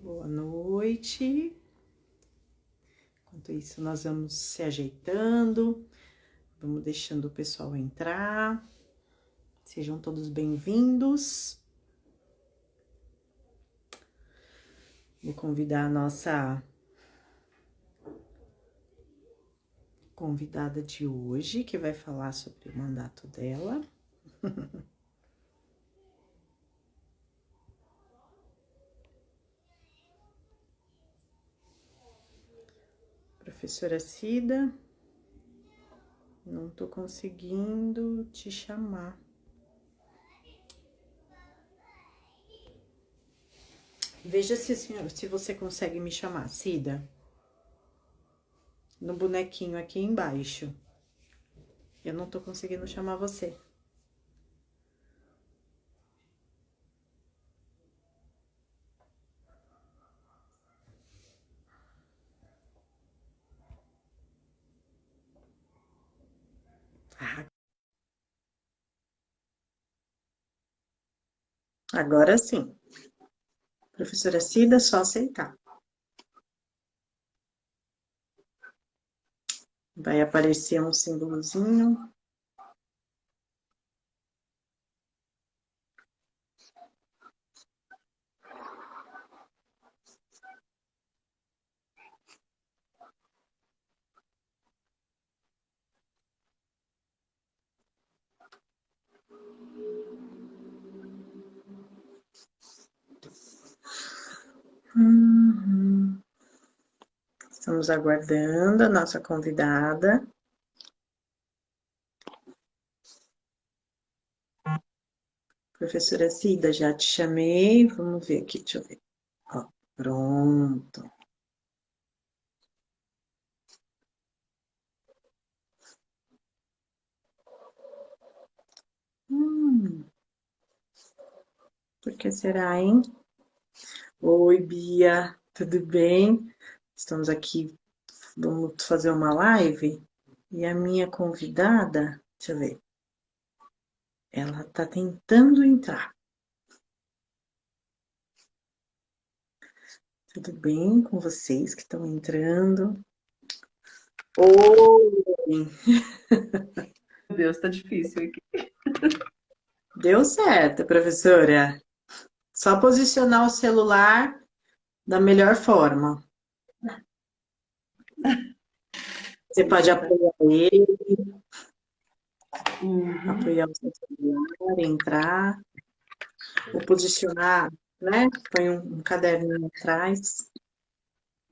Boa noite. Enquanto isso, nós vamos se ajeitando, vamos deixando o pessoal entrar. Sejam todos bem-vindos. Vou convidar a nossa convidada de hoje, que vai falar sobre o mandato dela. Professora Cida, não tô conseguindo te chamar. Veja se você consegue me chamar, Cida. No bonequinho aqui embaixo. Eu não tô conseguindo chamar você. Agora sim. Professora Cida, só aceitar. Vai aparecer um símbolozinho. Estamos aguardando a nossa convidada. Professora Cida, já te chamei. Vamos ver aqui, deixa eu ver. Ó, pronto. Por que será, hein? Oi, Bia, tudo bem? Estamos aqui, vamos fazer uma live. E a minha convidada, deixa eu ver. Ela tá tentando entrar. Tudo bem com vocês que estão entrando? Oi! Meu Deus, tá difícil aqui. Deu certo, professora. Só posicionar o celular da melhor forma. Você pode apoiar ele, apoiar o seu celular, entrar, ou posicionar, né? Põe um caderninho atrás.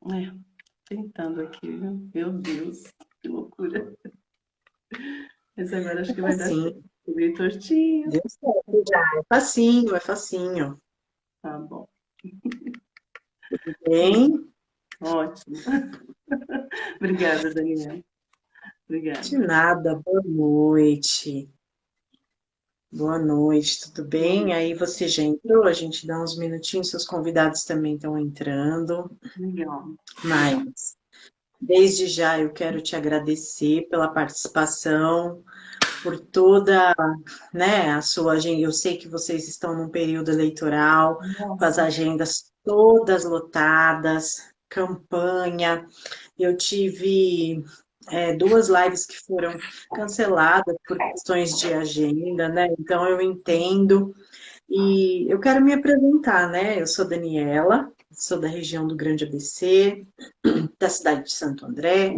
É, tentando aqui, viu? Meu Deus, que loucura. Esse agora acho que vai dar certo. Assim, Meio tortinho. deu certo já. É facinho, é facinho. Tá bom. Bem, Ótimo. Obrigada, Daniela. de Obrigada. nada, boa noite. Boa noite, tudo Boa bem? noite. Aí você já entrou? A gente dá uns minutinhos, seus convidados também estão entrando, Legal. Legal. mas desde já eu quero te agradecer pela participação, por toda, né, a sua agenda. Eu sei que vocês estão num período eleitoral, com as Nossa. agendas todas lotadas, campanha. Eu tive duas lives que foram canceladas por questões de agenda, né? Então eu entendo. E eu quero me apresentar, né? Eu sou Daniela, sou da região do Grande ABC, da cidade de Santo André.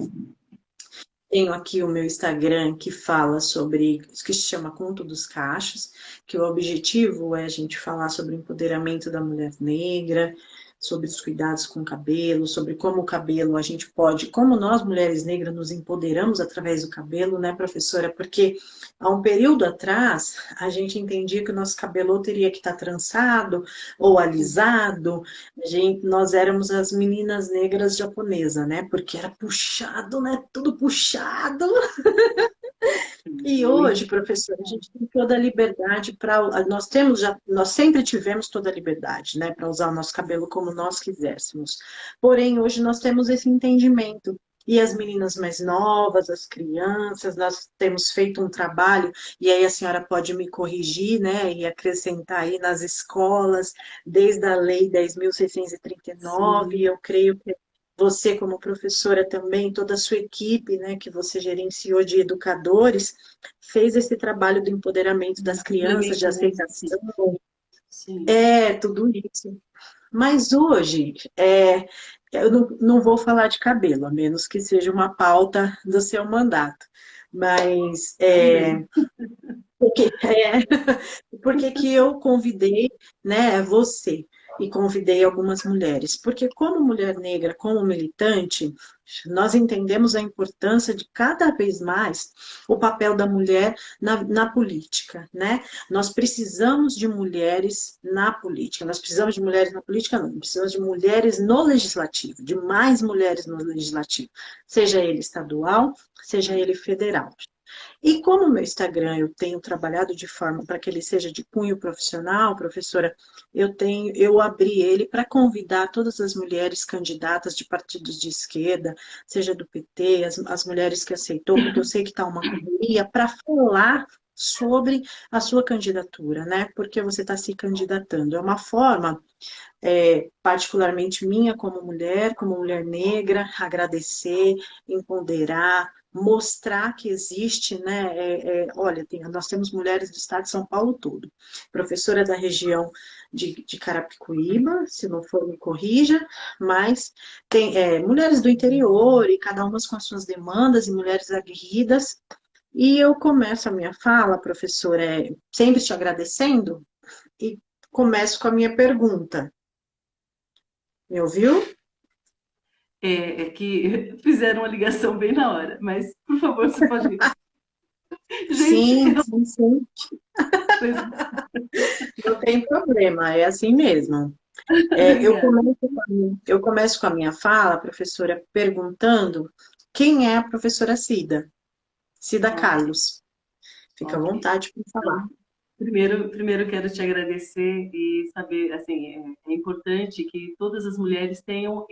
Tenho aqui o meu Instagram que fala sobre, que se chama Conto dos Cachos, que o objetivo é a gente falar sobre o empoderamento da mulher negra, sobre os cuidados com o cabelo, sobre como o cabelo a gente pode, como nós mulheres negras nos empoderamos através do cabelo, né, professora? Porque há um período atrás a gente entendia que o nosso cabelo ou teria que estar trançado ou alisado, nós éramos as meninas negras japonesas, né? Porque era puxado, né? Tudo puxado. E hoje, Muito. professor, a gente tem toda a liberdade para. Nós sempre tivemos toda a liberdade, né? Para usar o nosso cabelo como nós quiséssemos. Porém, hoje nós temos esse entendimento. e as meninas mais novas, as crianças, nós temos feito um trabalho, e aí a senhora pode me corrigir, né, e acrescentar aí nas escolas, desde a Lei 10.639, Sim, eu creio que você, como professora também, toda a sua equipe, né, que você gerenciou de educadores, fez esse trabalho do empoderamento das crianças, de complementos, sim, aceitação, sim. tudo isso. Mas hoje, eu não vou falar de cabelo, a menos que seja uma pauta do seu mandato. Mas Também. porque, porque que eu convidei, né, você e convidei algumas mulheres? Porque como mulher negra, como militante, nós entendemos a importância de cada vez mais o papel da mulher na política, né? Nós precisamos de mulheres na política. Nós precisamos de mulheres na política, não. Precisamos de mulheres no legislativo, de mais mulheres no legislativo, seja ele estadual, seja ele federal. E como o meu Instagram eu tenho trabalhado de forma para que ele seja de cunho profissional, professora, eu abri ele para convidar todas as mulheres candidatas de partidos de esquerda, seja do PT, as mulheres que aceitou, porque eu sei que está uma correria, para falar sobre a sua candidatura, né? Porque você está se candidatando. É uma forma particularmente minha como mulher negra, agradecer, empoderar, mostrar que existe, né? Olha, nós temos mulheres do estado de São Paulo todo, professora da região de Carapicuíba, se não for me corrija, mas tem mulheres do interior e cada uma com as suas demandas e mulheres aguerridas. E eu começo a minha fala, professora, sempre te agradecendo e começo com a minha pergunta. Me ouviu? É que fizeram uma ligação bem na hora, mas, por favor, você pode. Gente, Sim, sim, sim. pois, Não tem problema, é assim mesmo. obrigada. Eu começo com a minha fala, professora, perguntando quem é a professora Cida? Cida Ok, Carlos. Fica à ok. vontade para falar. Então, primeiro quero te agradecer e saber, assim, é importante que todas as mulheres tenham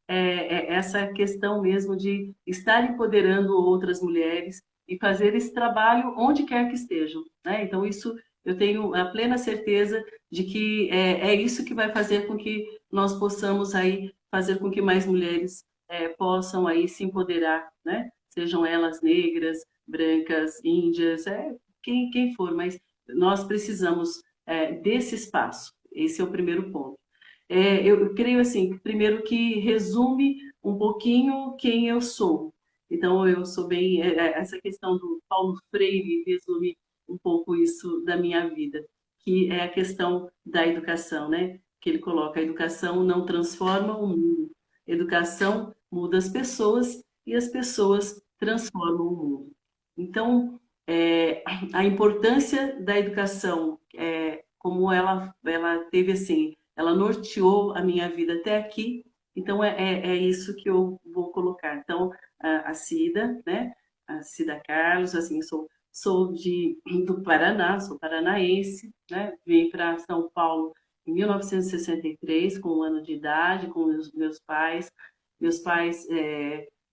essa questão mesmo de estar empoderando outras mulheres e fazer esse trabalho onde quer que estejam, né? Então, isso eu tenho a plena certeza de que é isso que vai fazer com que nós possamos aí fazer com que mais mulheres possam aí se empoderar, né? Sejam elas negras, brancas, índias, quem for, mas nós precisamos desse espaço. Esse é o primeiro ponto. Eu creio assim, primeiro que resume um pouquinho quem eu sou. Então, eu sou bem. Essa questão do Paulo Freire resume um pouco isso da minha vida, que é a questão da educação, né? Que ele coloca: a educação não transforma o mundo, a educação muda as pessoas e as pessoas transformam o mundo. Então, a importância da educação, como ela teve assim, ela norteou a minha vida até aqui, então é isso que eu vou colocar. Então, a Cida, né? A Cida Carlos, assim, sou do Paraná, sou paranaense, né? Vim para São Paulo em 1963, com 1 ano de idade, com os meus pais. Meus pais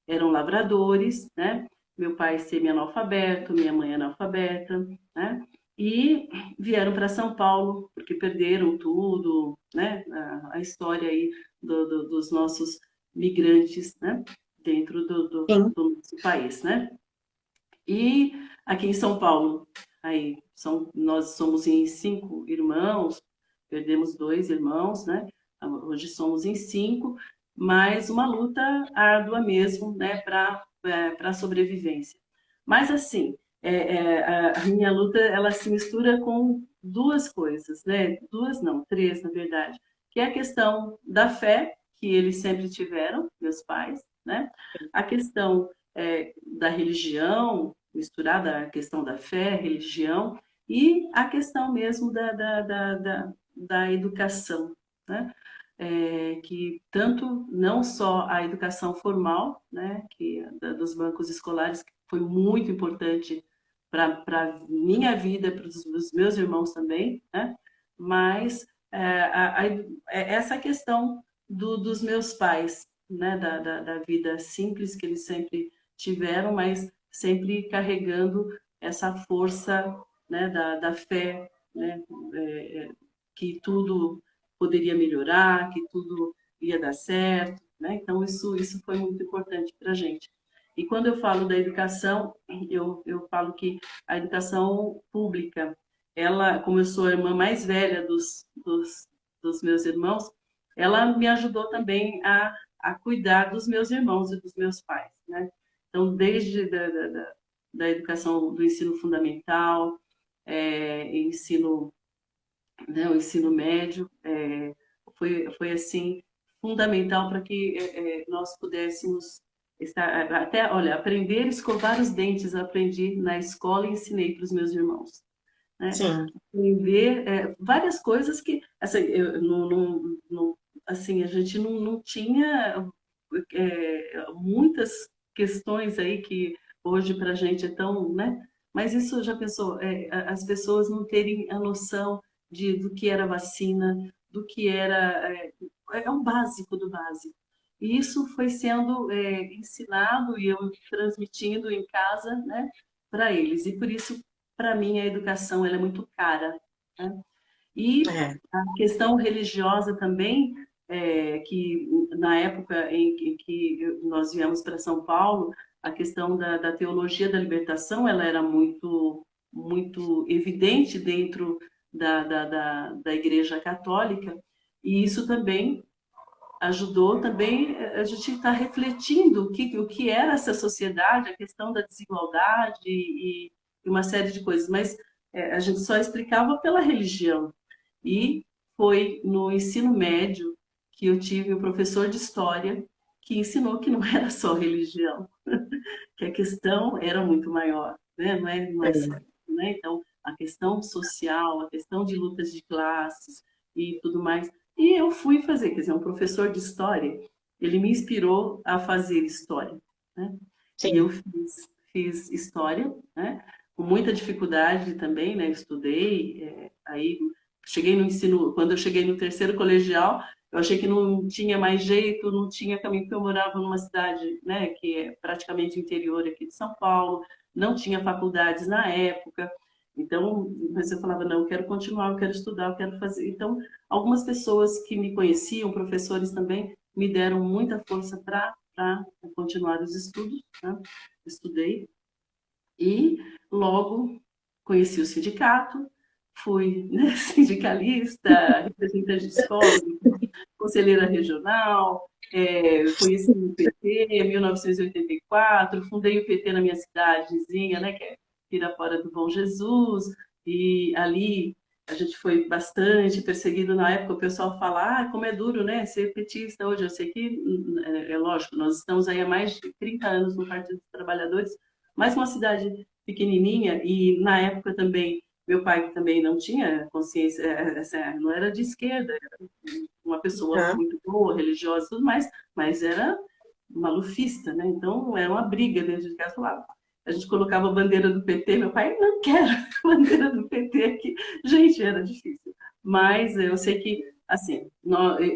eram lavradores, né? Meu pai semi-analfabeto, minha mãe analfabeta, né? E vieram para São Paulo porque perderam tudo, né? A história aí dos nossos migrantes, né? Dentro Sim. do nosso país, né? E aqui em São Paulo, aí nós somos em 5 irmãos, perdemos 2 irmãos, né? Hoje somos em 5, mas uma luta árdua mesmo, né? Para a sobrevivência. Mas assim, a minha luta ela se mistura com duas coisas, né? Duas não, três na verdade, que é a questão da fé que eles sempre tiveram, meus pais, né? A questão da religião, misturada a questão da fé, religião, e a questão mesmo da educação, né? Que tanto não só a educação formal, né, dos bancos escolares, que foi muito importante para minha vida, para os meus irmãos também, né? Mas essa questão dos meus pais né, da vida simples que eles sempre tiveram, mas sempre carregando essa força, né, da fé, né, que tudo poderia melhorar, que tudo ia dar certo, né? Então isso foi muito importante para a gente. E quando eu falo da educação, eu falo que a educação pública, ela, como eu sou a irmã mais velha dos meus irmãos, ela me ajudou também a cuidar dos meus irmãos e dos meus pais, né? Então, desde da educação do ensino fundamental, ensino, né, o ensino médio, foi assim fundamental para que nós pudéssemos estar, até, olha, aprender a escovar os dentes, eu aprendi na escola e ensinei para os meus irmãos, né? Sim, Aprender várias coisas que, assim, assim, a gente não tinha muitas questões aí que hoje para a gente é tão, né? Mas isso já pensou, as pessoas não terem a noção do que era vacina, do que era, um básico do básico. E isso foi sendo ensinado e eu transmitindo em casa, né, para eles. E por isso, para mim, a educação ela é muito cara, né? E é, a questão religiosa também, que na época em que nós viemos para São Paulo, a questão da teologia da libertação, ela era muito evidente dentro da Igreja Católica, e isso também ajudou também a gente estar refletindo o que era essa sociedade, a questão da desigualdade e uma série de coisas, mas a gente só explicava pela religião. E foi no ensino médio que eu tive um professor de história que ensinou que não era só religião, que a questão era muito maior, né? Não é só, é. né? Então, a questão social, a questão de lutas de classes e tudo mais. E eu fui fazer, quer dizer, um professor de história, ele me inspirou a fazer história, né? E eu Sim. fiz história, né? Com muita dificuldade também, né? Estudei, aí cheguei no ensino, quando eu cheguei no terceiro colegial, eu achei que não tinha mais jeito, não tinha caminho, porque eu morava numa cidade, né, que é praticamente interior aqui de São Paulo, não tinha faculdades na época, então, mas eu falava, não, eu quero continuar, eu quero estudar, eu quero fazer. Então, algumas pessoas que me conheciam, professores também, me deram muita força para continuar os estudos, né? Estudei e logo conheci o sindicato, fui, né, sindicalista, representante de escola, conselheira regional, conheci o PT em 1984, fundei o PT na minha cidadezinha, né, que é Pirapora do Bom Jesus, e ali a gente foi bastante perseguido na época, o pessoal fala, como é duro, né, ser petista hoje, eu sei que, é lógico, nós estamos aí há mais de 30 anos no Partido dos Trabalhadores, mas uma cidade pequenininha, e na época também, meu pai também não tinha consciência, não era de esquerda, uma pessoa Aham. muito boa, religiosa e tudo mais, mas era malufista, né? Então era uma briga dentro de casa. Falava, a gente colocava a bandeira do PT, meu pai, não quero a bandeira do PT aqui. Gente, era difícil. Mas eu sei que, assim,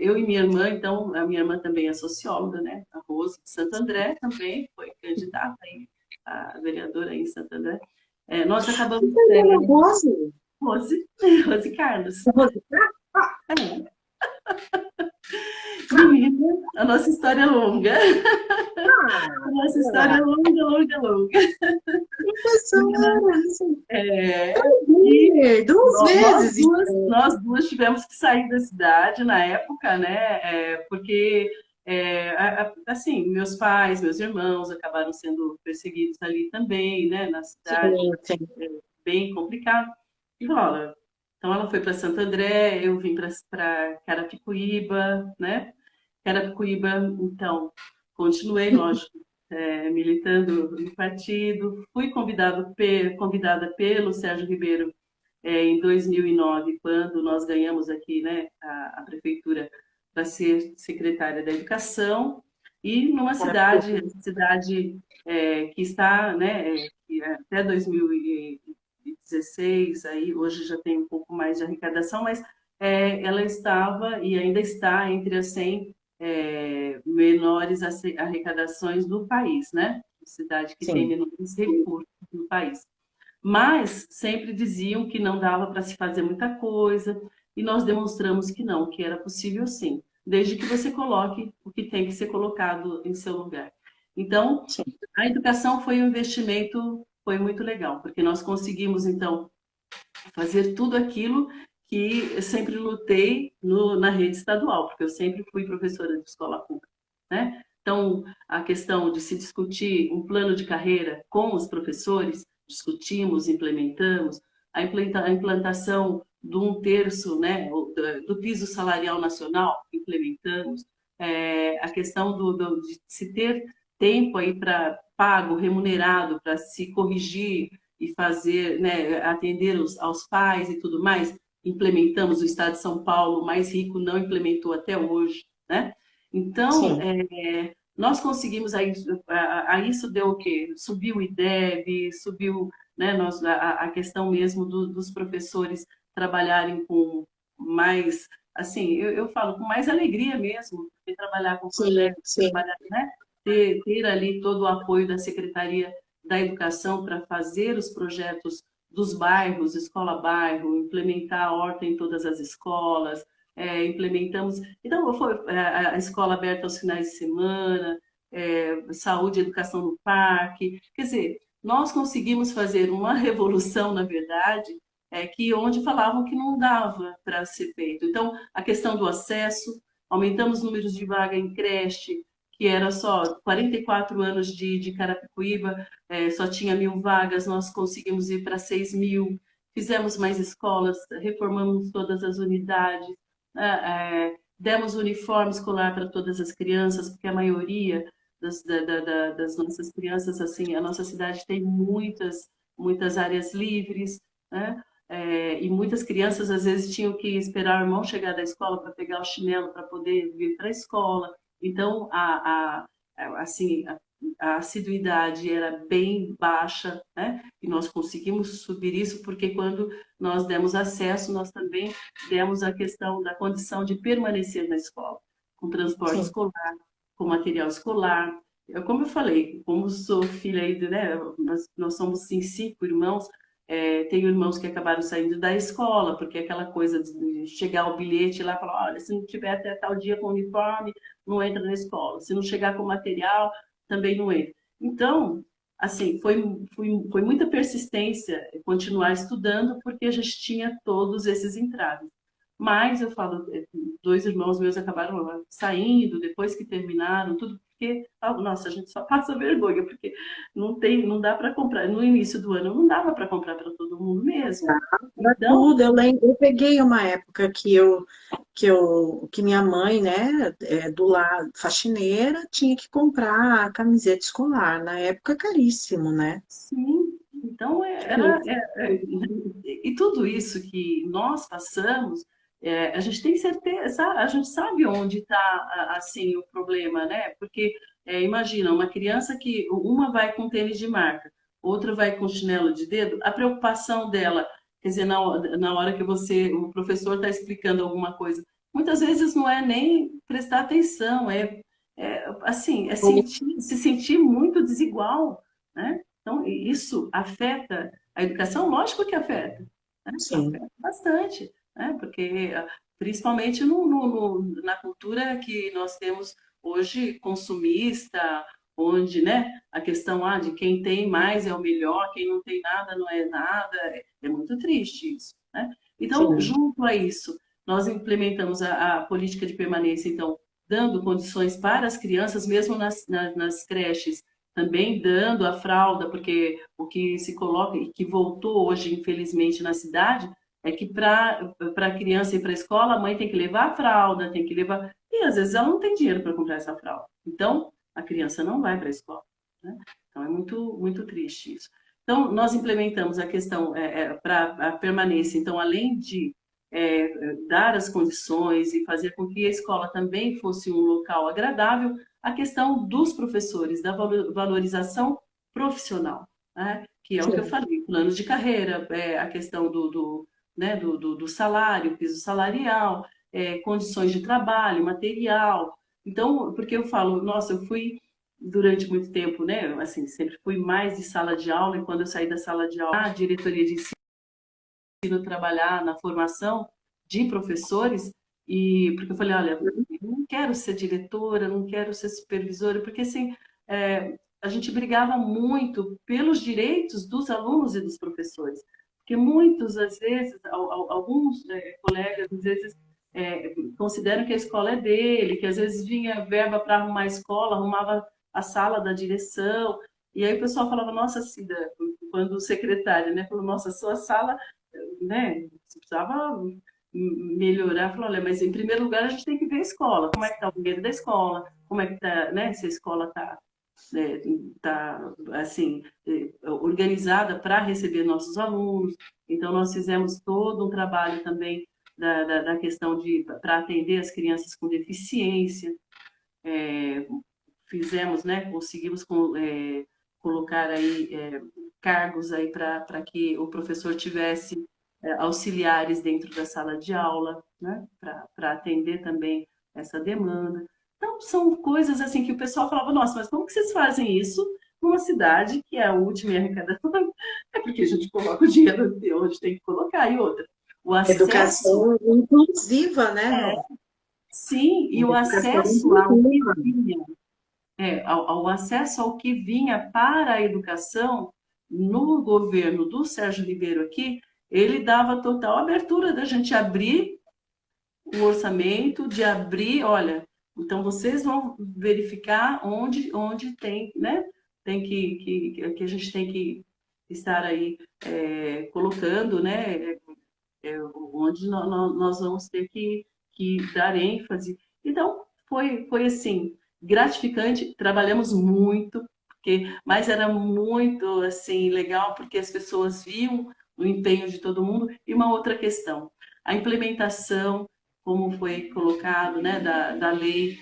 eu e minha irmã, então, a minha irmã também é socióloga, né? A Rose de Santo André também foi candidata aí, a vereadora aí em Santo André. Nós acabamos. Você entendeu, Rose? Rose, Rose Carlos. Rose? É. Menina, a nossa história é longa. A nossa história é Ah, longa, longa, longa. professora, assim, É, e duas vezes. Então. nós duas tivemos que sair da cidade na época, né? Porque, assim, meus pais, meus irmãos acabaram sendo perseguidos ali também, né? Na cidade, Sim, sim. bem complicado. E rola. Então, ela foi para Santo André, eu vim para Carapicuíba, né? Carapicuíba, então, continuei, lógico, militando no partido. Fui convidada pelo Sérgio Ribeiro em 2009, quando nós ganhamos aqui, né, a prefeitura para ser secretária da Educação, e numa cidade que está, né, que até 2016, aí hoje já tem um pouco mais de arrecadação, mas ela estava e ainda está entre as 100 menores arrecadações no país, né? Cidade que tem sim, menores recursos no país. Mas sempre diziam que não dava para se fazer muita coisa, e nós demonstramos que não, que era possível sim, desde que você coloque o que tem que ser colocado em seu lugar. Então, sim, a educação foi um investimento, foi muito legal, porque nós conseguimos, então, fazer tudo aquilo que eu sempre lutei na rede estadual, porque eu sempre fui professora de escola pública, né? Então, a questão de se discutir um plano de carreira com os professores, discutimos, implementamos, a implantação de um terço, né, do piso salarial nacional, implementamos, a questão de se ter tempo aí para pago, remunerado, para se corrigir e fazer, né, atender aos pais e tudo mais, implementamos. O Estado de São Paulo, mais rico, não implementou até hoje, né? Então, sim, nós conseguimos, a isso deu o quê? Subiu o IDEB, subiu, né, a questão mesmo dos professores trabalharem com mais, assim, eu falo, com mais alegria mesmo, de trabalhar com sim, projetos, sim, trabalhar, né? Ter ali todo o apoio da Secretaria da Educação para fazer os projetos dos bairros, escola-bairro, implementar a horta em todas as escolas, implementamos. Então, foi a escola aberta aos finais de semana, saúde e educação no parque. Quer dizer, nós conseguimos fazer uma revolução, na verdade, que onde falavam que não dava para ser feito. Então, a questão do acesso, aumentamos números de vaga em creche, que era só 44 anos de Carapicuíba, só tinha 1.000 vagas, nós conseguimos ir para 6.000, fizemos mais escolas, reformamos todas as unidades, demos uniforme escolar para todas as crianças, porque a maioria das nossas crianças, assim, a nossa cidade tem muitas áreas livres, né? E muitas crianças às vezes tinham que esperar o irmão chegar da escola para pegar o chinelo para poder vir para a escola. Então, assim, a assiduidade era bem baixa, né? E nós conseguimos subir isso porque quando nós demos acesso, nós também demos a questão da condição de permanecer na escola, com transporte sim, escolar, com material escolar. Como eu falei, como sou filha aí, né? Nós somos em 5 irmãos, tenho irmãos que acabaram saindo da escola, porque aquela coisa de chegar o bilhete lá e falar, olha, se não tiver até tal dia com uniforme, não entra na escola. Se não chegar com material, também não entra. Então, assim, foi muita persistência continuar estudando, porque a gente tinha todos esses entraves. Mas eu falo, 2 irmãos meus acabaram saindo depois que terminaram, tudo porque, nossa, a gente só passa vergonha, porque não dá para comprar. No início do ano não dava para comprar para todo mundo mesmo. para Então, tudo. Eu lembro, eu peguei uma época que minha mãe, né, do lado, faxineira, tinha que comprar camiseta escolar. Na época, caríssimo, né? sim, então e tudo isso que nós passamos, a gente tem certeza, a gente sabe onde está assim o problema, né? Porque imagina uma criança que uma vai com tênis de marca, outra vai com chinelo de dedo, a preocupação dela, quer dizer, na hora que o professor está explicando alguma coisa, muitas vezes não é nem prestar atenção, assim, se sentir muito desigual, né? Então, isso afeta a educação? Lógico que afeta, né? Sim, Afeta bastante, né? Porque, principalmente na cultura que nós temos hoje, consumista, onde, né, a questão de quem tem mais é o melhor, quem não tem nada não é nada, é muito triste isso, né? Então, sim, junto a isso, nós implementamos a política de permanência, então, dando condições para as crianças, mesmo nas creches, também dando a fralda, porque o que se coloca e que voltou hoje, infelizmente, na cidade, é que para a criança ir para a escola, a mãe tem que levar a fralda, tem que levar. E às vezes ela não tem dinheiro para comprar essa fralda. Então, a criança não vai para a escola. Né? Então, é muito, muito triste isso. Então, nós implementamos a questão para a permanência. Então, além de dar as condições e fazer com que a escola também fosse um local agradável, a questão dos professores, da valorização profissional, né? Que é o que eu sim, falei, planos de carreira, a questão né, do salário, piso salarial, condições de trabalho, material. Então, porque eu falo, nossa, eu fui durante muito tempo, né? Assim, sempre fui mais de sala de aula, e quando eu saí da sala de aula, a diretoria de ensino trabalhar na formação de professores, e porque eu falei, olha, eu não quero ser diretora, não quero ser supervisora, porque assim, a gente brigava muito pelos direitos dos alunos e dos professores, porque muitos, às vezes, alguns colegas, às vezes, consideram que a escola é dele, que às vezes vinha verba para arrumar a escola, arrumava a sala da direção, e aí o pessoal falava, nossa, Cida, quando o secretário, né, falou, nossa, sua sala, né, você precisava melhorar, falou, olha, mas em primeiro lugar a gente tem que ver a escola, como é que está o dinheiro da escola, como é que está, né, se a escola está tá, assim, organizada para receber nossos alunos. Então, nós fizemos todo um trabalho também da questão de para atender as crianças com deficiência. Fizemos, né, conseguimos colocar aí cargos aí para que o professor tivesse auxiliares dentro da sala de aula, né, para atender também essa demanda. Então, são coisas assim que o pessoal falava, nossa, mas como que vocês fazem isso numa cidade que é a última em arrecadação? É porque a gente coloca o dinheiro de onde tem que colocar. E outra, o acesso, Educação inclusiva, né, Rô? sim, e o Educação acesso ao que inclusiva. vinha ao acesso ao que vinha para a educação no governo do Sérgio Ribeiro aqui, ele dava total abertura da gente abrir o orçamento, de abrir, olha, então vocês vão verificar onde tem, né? Tem que a gente tem que estar aí colocando, né? Onde nós vamos ter que dar ênfase. Então, foi assim, gratificante, trabalhamos muito, mas era muito assim legal, porque as pessoas viam o empenho de todo mundo. E uma outra questão, a implementação, como foi colocado, né, da lei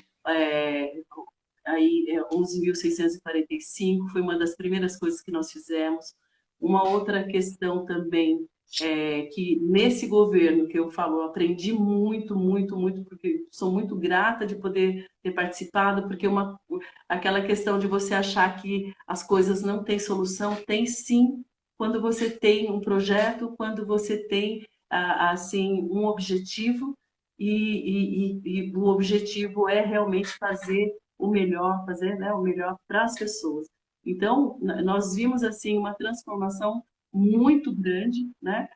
aí 11.645, foi uma das primeiras coisas que nós fizemos. Uma outra questão também que nesse governo que eu falo, eu aprendi muito, muito, muito, porque sou muito grata de poder ter participado, porque aquela questão de você achar que as coisas não têm solução, tem sim, quando você tem um projeto, quando você tem assim um objetivo, e o objetivo é realmente fazer o melhor, fazer, né, o melhor para as pessoas. Então, nós vimos assim uma transformação muito grande, né?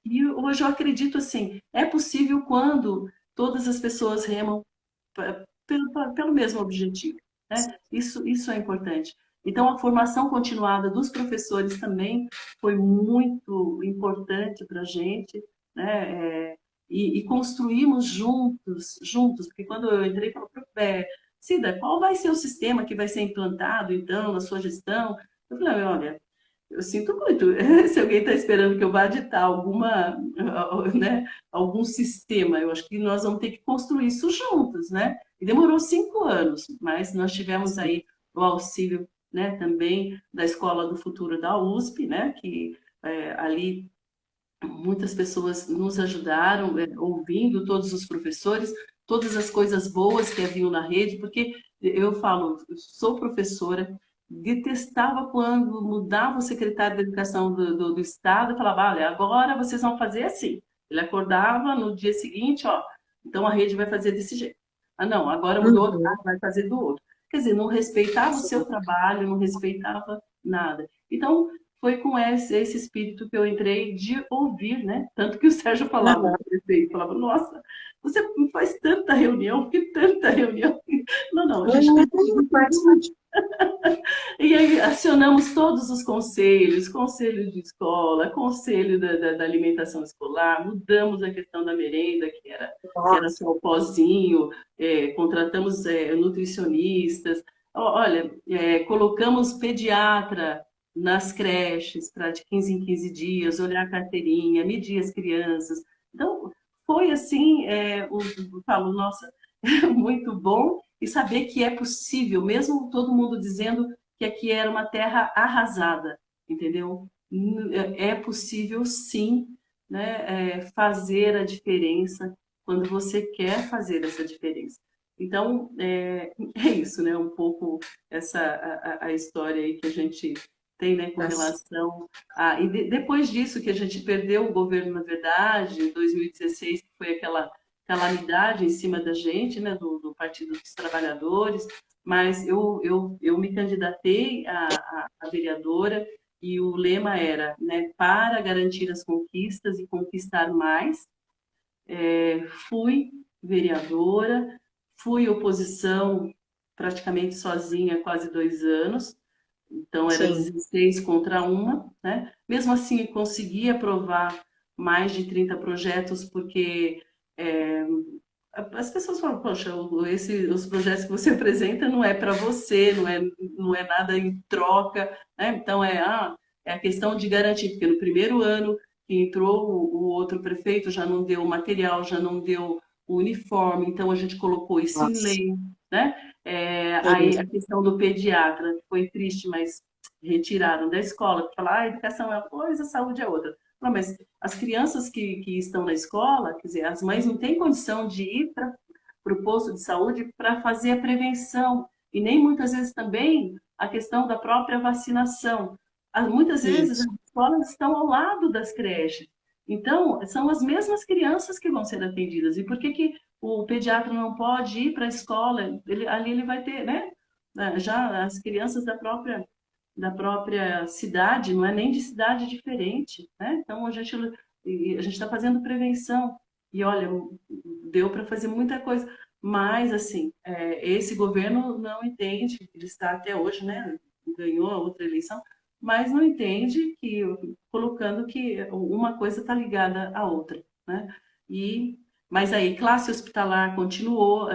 E hoje eu acredito assim, é possível quando todas as pessoas remam pelo mesmo objetivo, né? Isso é importante. Então, a formação continuada dos professores também foi muito importante para a gente, né? E construímos juntos, porque quando eu entrei, falou, Cida, qual vai ser o sistema que vai ser implantado, então, na sua gestão? Eu falei, olha, eu sinto muito. Se alguém está esperando que eu vá ditar né, algum sistema, eu acho que nós vamos ter que construir isso juntos, né? E demorou 5 anos, mas nós tivemos aí o auxílio, né, também da Escola do Futuro da USP, né, que ali muitas pessoas nos ajudaram, ouvindo todos os professores, todas as coisas boas que haviam na rede, porque eu falo, sou professora, detestava quando mudava o secretário de Educação do Estado e falava, olha, agora vocês vão fazer assim. Ele acordava no dia seguinte, ó, então a rede vai fazer desse jeito. Ah, não, agora mudou, Uhum. vai fazer do outro. Quer dizer, não respeitava o seu trabalho, não respeitava nada. Então, foi com esse espírito que eu entrei de ouvir, né? Tanto que o Sérgio falava, o prefeito falava, nossa, você faz tanta reunião, que tanta reunião. Não, não, a gente precisa Uhum. e aí acionamos todos os conselhos, conselho de escola, conselho da alimentação escolar, mudamos a questão da merenda, que era só o pozinho, contratamos nutricionistas, olha, colocamos pediatra nas creches para de 15 em 15 dias, olhar a carteirinha, medir as crianças. Então, foi assim, eu falo, nossa, muito bom, e saber que é possível, mesmo todo mundo dizendo que aqui era uma terra arrasada, entendeu? É possível, sim, né, fazer a diferença quando você quer fazer essa diferença. Então, é isso, né? Um pouco a história aí que a gente tem, né, com relação a... depois disso que a gente perdeu o governo, na verdade, em 2016, que foi aquela calamidade em cima da gente, né, do Partido dos Trabalhadores, mas eu me candidatei a vereadora e o lema era, né, para garantir as conquistas e conquistar mais. Fui vereadora, fui oposição praticamente sozinha quase 2 anos, então era Sim, 16 contra uma, né? Mesmo assim, consegui aprovar mais de 30 projetos, porque as pessoas falam, poxa, os projetos que você apresenta não é para você, não é nada em troca, né? Então é a questão de garantir, porque no primeiro ano que entrou o outro prefeito já não deu material, já não deu o uniforme, então a gente colocou isso em nossa. lei, né? Aí a Sim, questão do pediatra foi triste, mas retiraram da escola, porque falaram, a educação é uma coisa, a saúde é outra. Não, mas as crianças que estão na escola, quer dizer, as mães não têm condição de ir para o posto de saúde para fazer a prevenção, e nem muitas vezes também a questão da própria vacinação. Muitas vezes as isso. escolas estão ao lado das creches, então são as mesmas crianças que vão ser atendidas. E por que o pediatra não pode ir para a escola? Ali ele vai ter, né? Já as crianças da própria cidade, não é nem de cidade diferente, né? Então a gente está fazendo prevenção e olha, deu para fazer muita coisa, mas assim, esse governo não entende, ele está até hoje, né? Ganhou a outra eleição, mas não entende que colocando que uma coisa está ligada à outra, né? Mas aí classe hospitalar continuou,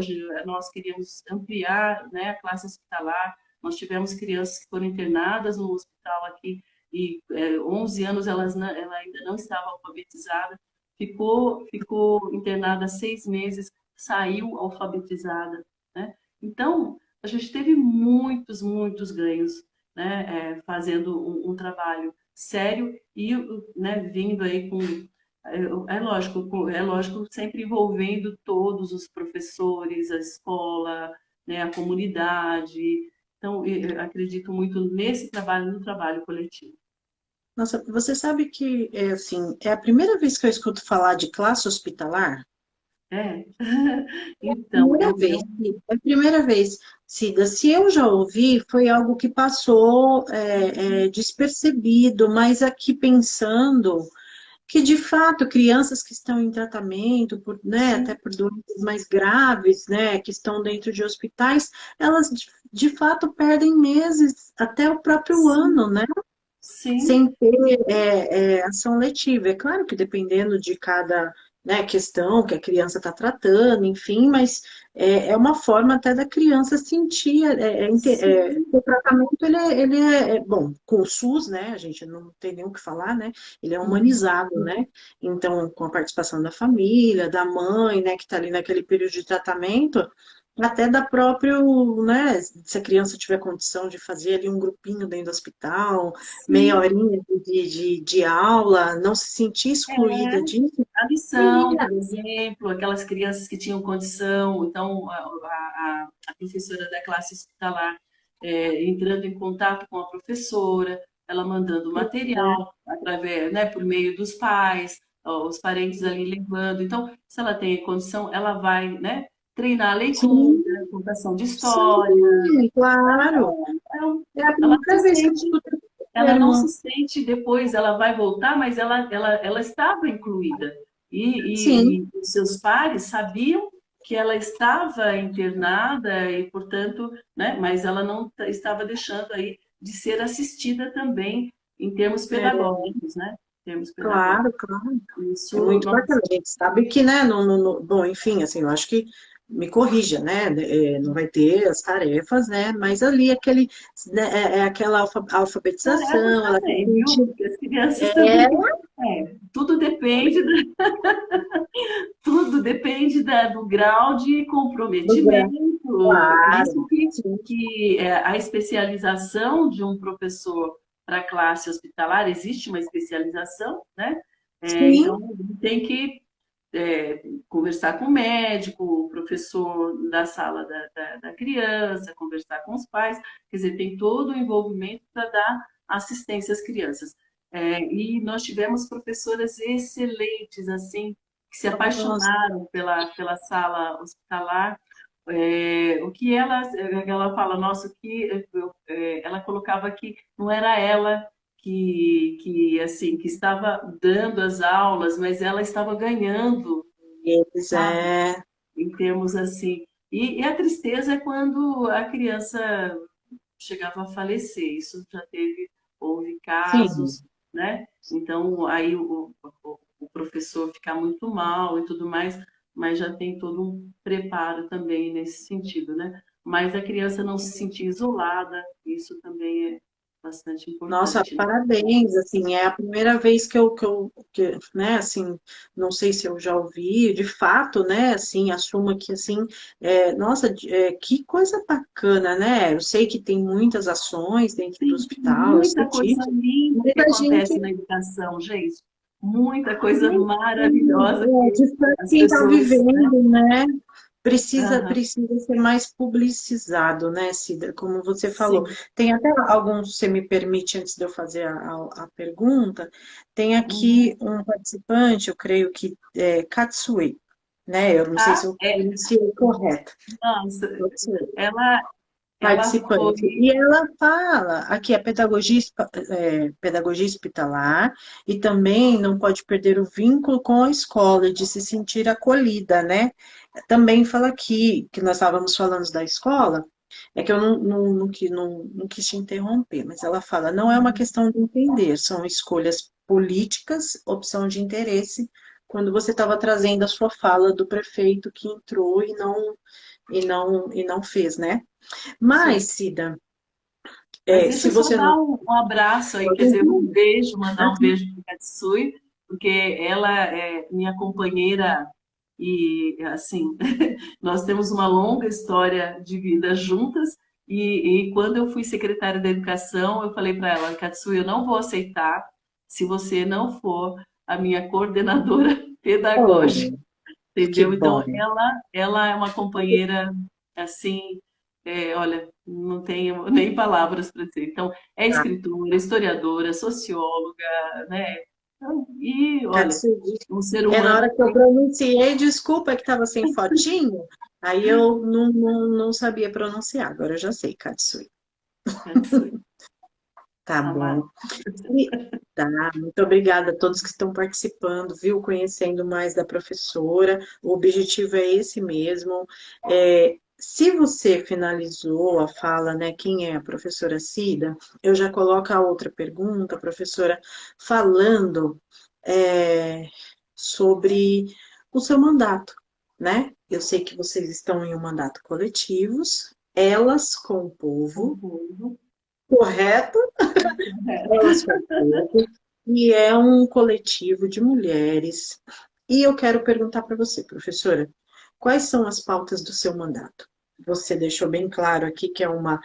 nós queríamos ampliar, né, a classe hospitalar. Nós tivemos crianças que foram internadas no hospital aqui e 11 anos ela ainda não estava alfabetizada, ficou internada 6 meses, saiu alfabetizada, né? Então, a gente teve muitos, muitos ganhos, né? Fazendo um trabalho sério e, né, vindo aí com é lógico, sempre envolvendo todos os professores, a escola, né, a comunidade. Então, eu acredito muito nesse trabalho, no trabalho coletivo. Nossa, você sabe que é assim, é a primeira vez que eu escuto falar de classe hospitalar? É. Então, Primeira vez, é a primeira vez, Cida. Se eu já ouvi, foi algo que passou despercebido, mas aqui pensando que, de fato, crianças que estão em tratamento, né, até sim, por doenças mais graves, né, que estão dentro de hospitais, elas, de fato, perdem meses, até o próprio ano, sim, né? sim, Sem ter ação letiva. É claro que dependendo de cada, né, questão que a criança está tratando, enfim, mas é uma forma até da criança sentir, sim, o tratamento ele é, bom, com o SUS, né, a gente não tem nem o que falar, né, ele é uhum, humanizado, né, então com a participação da família, da mãe, né, que está ali naquele período de tratamento, até da próprio, né, se a criança tiver condição de fazer ali um grupinho dentro do hospital, meia sim. horinha de aula, não se sentir excluída disso. A lição, por exemplo, aquelas crianças que tinham condição, então a professora da classe hospitalar entrando em contato com a professora, ela mandando material através, né, por meio dos pais, ó, os parentes ali levando. Então, se ela tem condição, ela vai, né, treinar a leitura, Sim, contação de história. sim, claro. É a Ela se primeira vez que eu sente escuto esse ela não termo. se sente depois, ela vai voltar, mas ela estava incluída. E, Sim, e seus pares sabiam que ela estava internada e, portanto, né, mas ela não estava deixando aí de ser assistida também em termos é, pedagógicos, né? Em termos pedagógicos. claro, claro. É Isso, muito nós, bacana. A gente sabe que, né, bom, enfim, assim, eu acho que me corrija, né, não vai ter as tarefas, né, mas ali né, aquela tarefas alfabetização, ela se também, viu? sente, Porque as crianças é, também. Tudo depende tudo depende do grau de do grau, comprometimento. Isso claro, que, sim, que a especialização de um professor para a classe hospitalar, existe uma especialização, né? sim, Então, ele tem que conversar com o médico, o professor da sala da criança, conversar com os pais, quer dizer, tem todo o envolvimento para dar assistência às crianças. E nós tivemos professoras excelentes, assim, que se Nossa, apaixonaram pela sala hospitalar. O que ela fala, nossa, o que ela colocava que não era ela que assim que estava dando as aulas, mas ela estava ganhando, eles sabe? é. Em termos assim. E a tristeza é quando a criança chegava a falecer. Isso já houve Sim. casos, né? Então aí o professor fica muito mal e tudo mais, mas já tem todo um preparo também nesse sentido, né? Mas a criança não se sentir isolada, isso também é bastante Nossa, importante, né? parabéns, assim, é a primeira vez né, assim, não sei se eu já ouvi, de fato, né, assim, assumo que, assim, nossa, que coisa bacana, né, eu sei que tem muitas ações dentro do Tem hospital, eu sei muita coisa disso, linda mas que a gente, acontece na educação, gente. Muita coisa nem, maravilhosa que de as quem está pessoas, né? vivendo, né, Aham, precisa ser mais publicizado, né, Cida? Como você falou. sim. Tem até alguns, se me permite, antes de eu fazer a pergunta, tem aqui Uhum. um participante, eu creio que é Katsui, né? Eu não sei se Ah, eu pronunciei correto. nossa, Katsui, ela, ela participante. foi. E ela fala, aqui é pedagogia hospitalar, e também não pode perder o vínculo com a escola, de se sentir acolhida, né? Também fala aqui, que nós estávamos falando da escola, é que eu não quis te interromper, mas ela fala, não é uma questão de entender, são escolhas políticas, opção de interesse, quando você estava trazendo a sua fala do prefeito que entrou e não fez, né? Mas, Sim. Cida, Mas deixa se eu só você não dar um abraço aí, quer pode, dizer, um beijo, mandar um beijo para a Katsui, porque ela é minha companheira e, assim, nós temos uma longa história de vida juntas. E quando eu fui secretária da Educação, eu falei para ela, Katsui, eu não vou aceitar se você não for a minha coordenadora pedagógica. oh, que Entendeu? bom. Então, ela é uma companheira, assim, olha, não tenho nem palavras para dizer. Então, é escritora, historiadora, socióloga, né? Então, e, olha, Katsuji. um ser É na humano hora que eu pronunciei, desculpa é que estava sem fotinho, aí eu não sabia pronunciar, agora eu já sei, Katsui. que Tá amar. bom. E, tá, muito obrigada a todos que estão participando, viu? Conhecendo mais da professora. O objetivo é esse mesmo. Se você finalizou a fala, né, quem é a professora Cida, eu já coloco a outra pergunta, professora, falando é, sobre o seu mandato, né? Eu sei que vocês estão em um mandato coletivos, elas com o povo, Concordo. correto? Elas com o povo, e é um coletivo de mulheres. E eu quero perguntar para você, professora, quais são as pautas do seu mandato? Você deixou bem claro aqui que é uma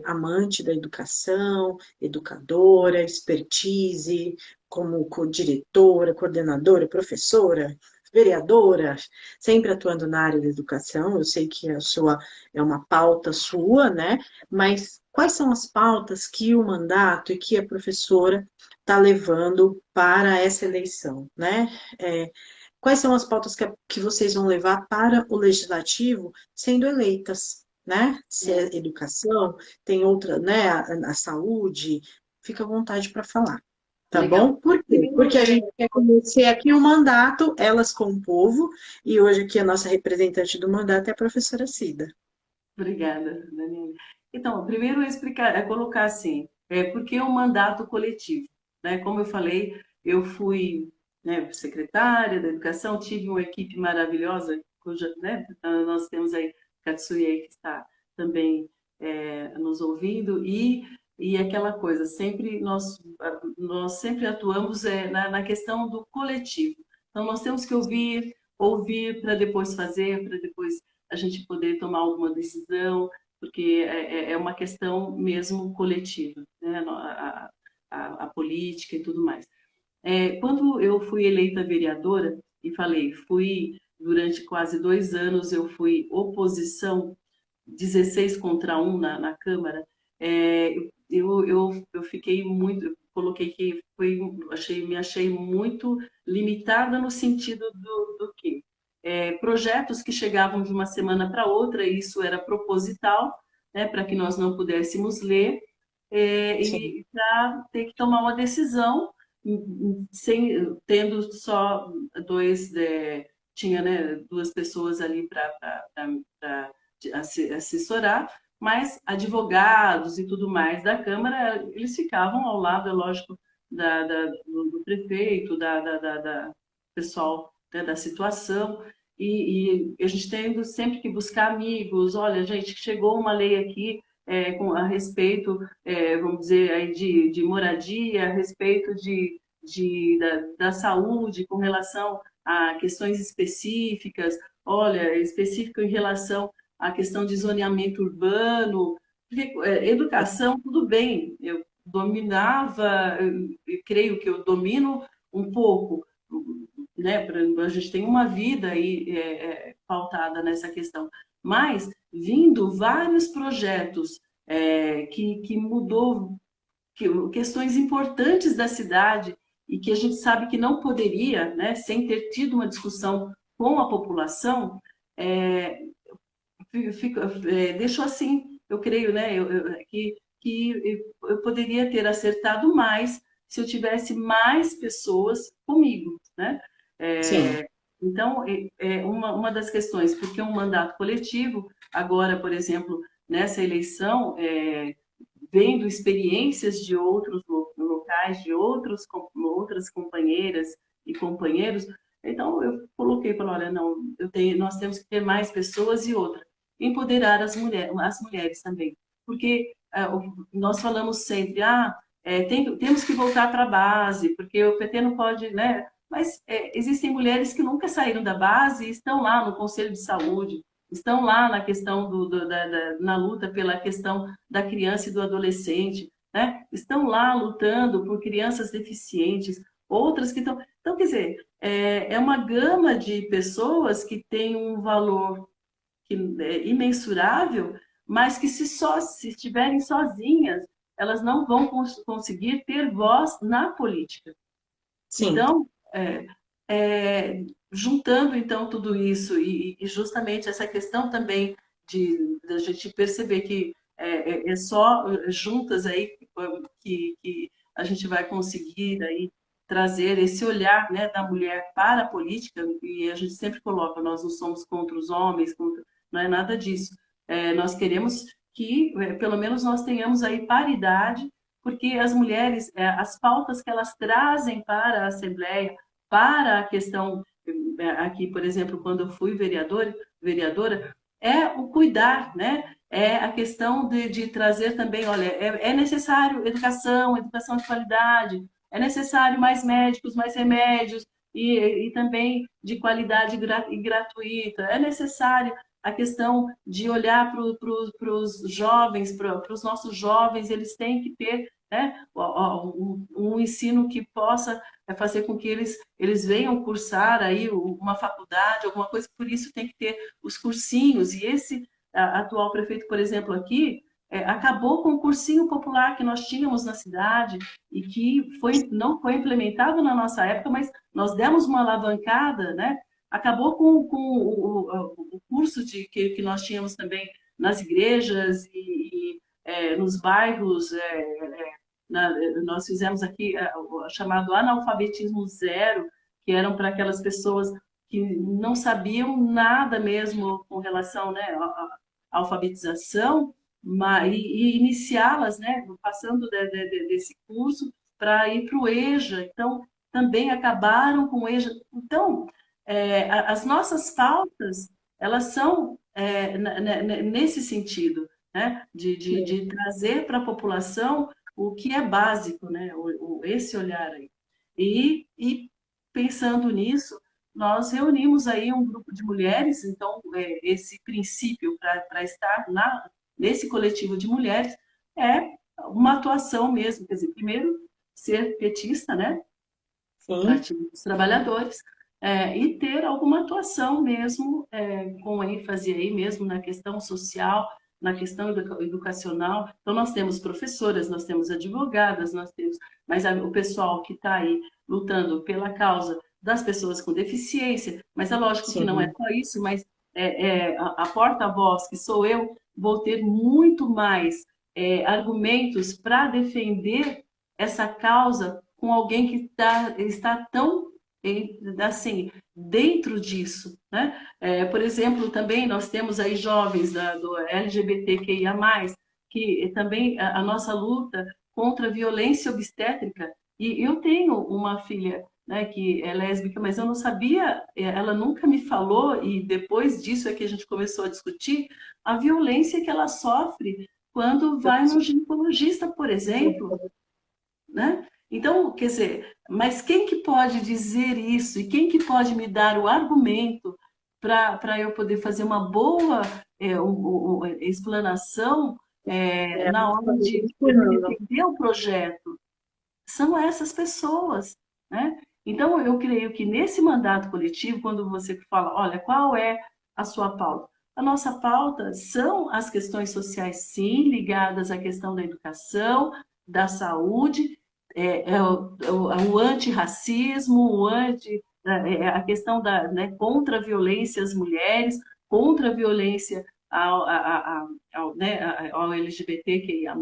amante da educação, educadora, expertise, como diretora, coordenadora, professora, vereadora, sempre atuando na área da educação. Eu sei que a sua é uma pauta sua, né? Mas quais são as pautas que o mandato e que a professora está levando para essa eleição, né? Quais são as pautas que vocês vão levar para o legislativo sendo eleitas, né? Se é educação, tem outra, né? A saúde, fica à vontade para falar, tá Legal. bom? Por quê? Primeiro, Porque a gente quer conhecer aqui o mandato, elas com o povo, e hoje aqui a nossa representante do mandato é a professora Cida. obrigada, Daniela. Então, primeiro explicar, colocar assim, por que o mandato coletivo? Né? Como eu falei, eu fui, né, secretária da educação, tive uma equipe maravilhosa, cuja, né, nós temos aí Katsuya aí que está também nos ouvindo, e aquela coisa, sempre nós sempre atuamos na questão do coletivo. Então, nós temos que ouvir para depois fazer, para depois a gente poder tomar alguma decisão, porque é uma questão mesmo coletiva, né? A política e tudo mais. Quando eu fui eleita vereadora, e falei, fui durante quase 2 anos, eu fui oposição 16 contra 1 na Câmara. É, eu fiquei muito, coloquei que foi, me achei muito limitada no sentido do quê? Projetos que chegavam de uma semana para outra, e isso era proposital, né, para que nós não pudéssemos ler, sim, e para ter que tomar uma decisão, sem, tendo só dois, tinha, né, duas pessoas ali para assessorar, mas advogados e tudo mais da Câmara, eles ficavam ao lado, é lógico, do prefeito, da pessoal, né, da situação, e a gente tendo sempre que buscar amigos, olha, gente, chegou uma lei aqui a respeito, vamos dizer, aí de moradia, a respeito da saúde, com relação a questões específicas, olha, específico em relação à questão de zoneamento urbano, porque, educação, tudo bem, eu dominava, eu creio que eu domino um pouco, né? A gente tem uma vida aí pautada nessa questão, mas vindo vários projetos que mudou questões importantes da cidade e que a gente sabe que não poderia, né, sem ter tido uma discussão com a população, é, deixou assim, eu creio, né, que eu poderia ter acertado mais se eu tivesse mais pessoas comigo, né? sim, Então, uma das questões, porque um mandato coletivo, agora, por exemplo, nessa eleição, vendo experiências de outros locais, de outras companheiras e companheiros, então eu coloquei, falei, olha, não, nós temos que ter mais pessoas e outra, empoderar as mulheres também, porque nós falamos sempre, temos que voltar para a base, porque o PT não pode, né? Mas existem mulheres que nunca saíram da base e estão lá no Conselho de Saúde, estão lá na questão na luta pela questão da criança e do adolescente, né? Estão lá lutando por crianças deficientes, outras que estão. Então, quer dizer, é uma gama de pessoas que tem um valor que é imensurável, mas que se estiverem sozinhas, elas não vão conseguir ter voz na política. sim. Então, juntando então tudo isso e justamente essa questão também de a gente perceber que é só juntas aí que a gente vai conseguir aí trazer esse olhar, né, da mulher para a política, e a gente sempre coloca, nós não somos contra os homens, não é nada disso. Nós queremos que pelo menos nós tenhamos aí paridade, porque as mulheres, as pautas que elas trazem para a Assembleia, para a questão aqui, por exemplo, quando eu fui vereadora, é o cuidar, né? É a questão de trazer também, olha, é necessário educação de qualidade, é necessário mais médicos, mais remédios, e também de qualidade e gratuita, é necessário a questão de olhar para os jovens, para os nossos jovens, eles têm que ter, né, um ensino que possa fazer com que eles venham cursar aí uma faculdade, alguma coisa, por isso tem que ter os cursinhos. E esse atual prefeito, por exemplo, aqui, acabou com o cursinho popular que nós tínhamos na cidade e que não foi implementado na nossa época, mas nós demos uma alavancada, né? Acabou com o curso que nós tínhamos também nas igrejas nos bairros, nós fizemos aqui o chamado analfabetismo zero, que eram para aquelas pessoas que não sabiam nada mesmo com relação, né, à alfabetização, e iniciá-las, né, passando desse curso para ir para o EJA. Então, também acabaram com o EJA. Então, as nossas pautas, elas são nesse sentido, né, de trazer para a população o que é básico, né? Esse olhar aí. E pensando nisso, nós reunimos aí um grupo de mulheres, então, esse princípio para estar nesse coletivo de mulheres é uma atuação mesmo, quer dizer, primeiro, ser petista, né? Sim, Partido dos Trabalhadores, e ter alguma atuação mesmo, com ênfase aí mesmo na questão social, na questão educacional. Então, nós temos professoras, nós temos advogadas, nós temos, mas o pessoal que está aí lutando pela causa das pessoas com deficiência, mas é lógico que não é Sim, só isso, mas a porta-voz, que sou eu, vou ter muito mais argumentos para defender essa causa com alguém que está tão assim dentro disso, né? Por exemplo, também nós temos aí jovens do LGBTQIA+, que também a nossa luta contra a violência obstétrica, e eu tenho uma filha, né, que é lésbica, mas eu não sabia, ela nunca me falou, e depois disso é que a gente começou a discutir a violência que ela sofre quando vai no ginecologista, por exemplo, né? Então, quer dizer, mas quem que pode dizer isso e quem que pode me dar o argumento para eu poder fazer uma boa explanação na hora de me defender o projeto? São essas pessoas, né? Então, eu creio que nesse mandato coletivo, quando você fala, olha, qual é a sua pauta? A nossa pauta são as questões sociais, sim, ligadas à questão da educação, da saúde, o antirracismo, a questão contra a violência às mulheres, contra a violência ao LGBTQIA+,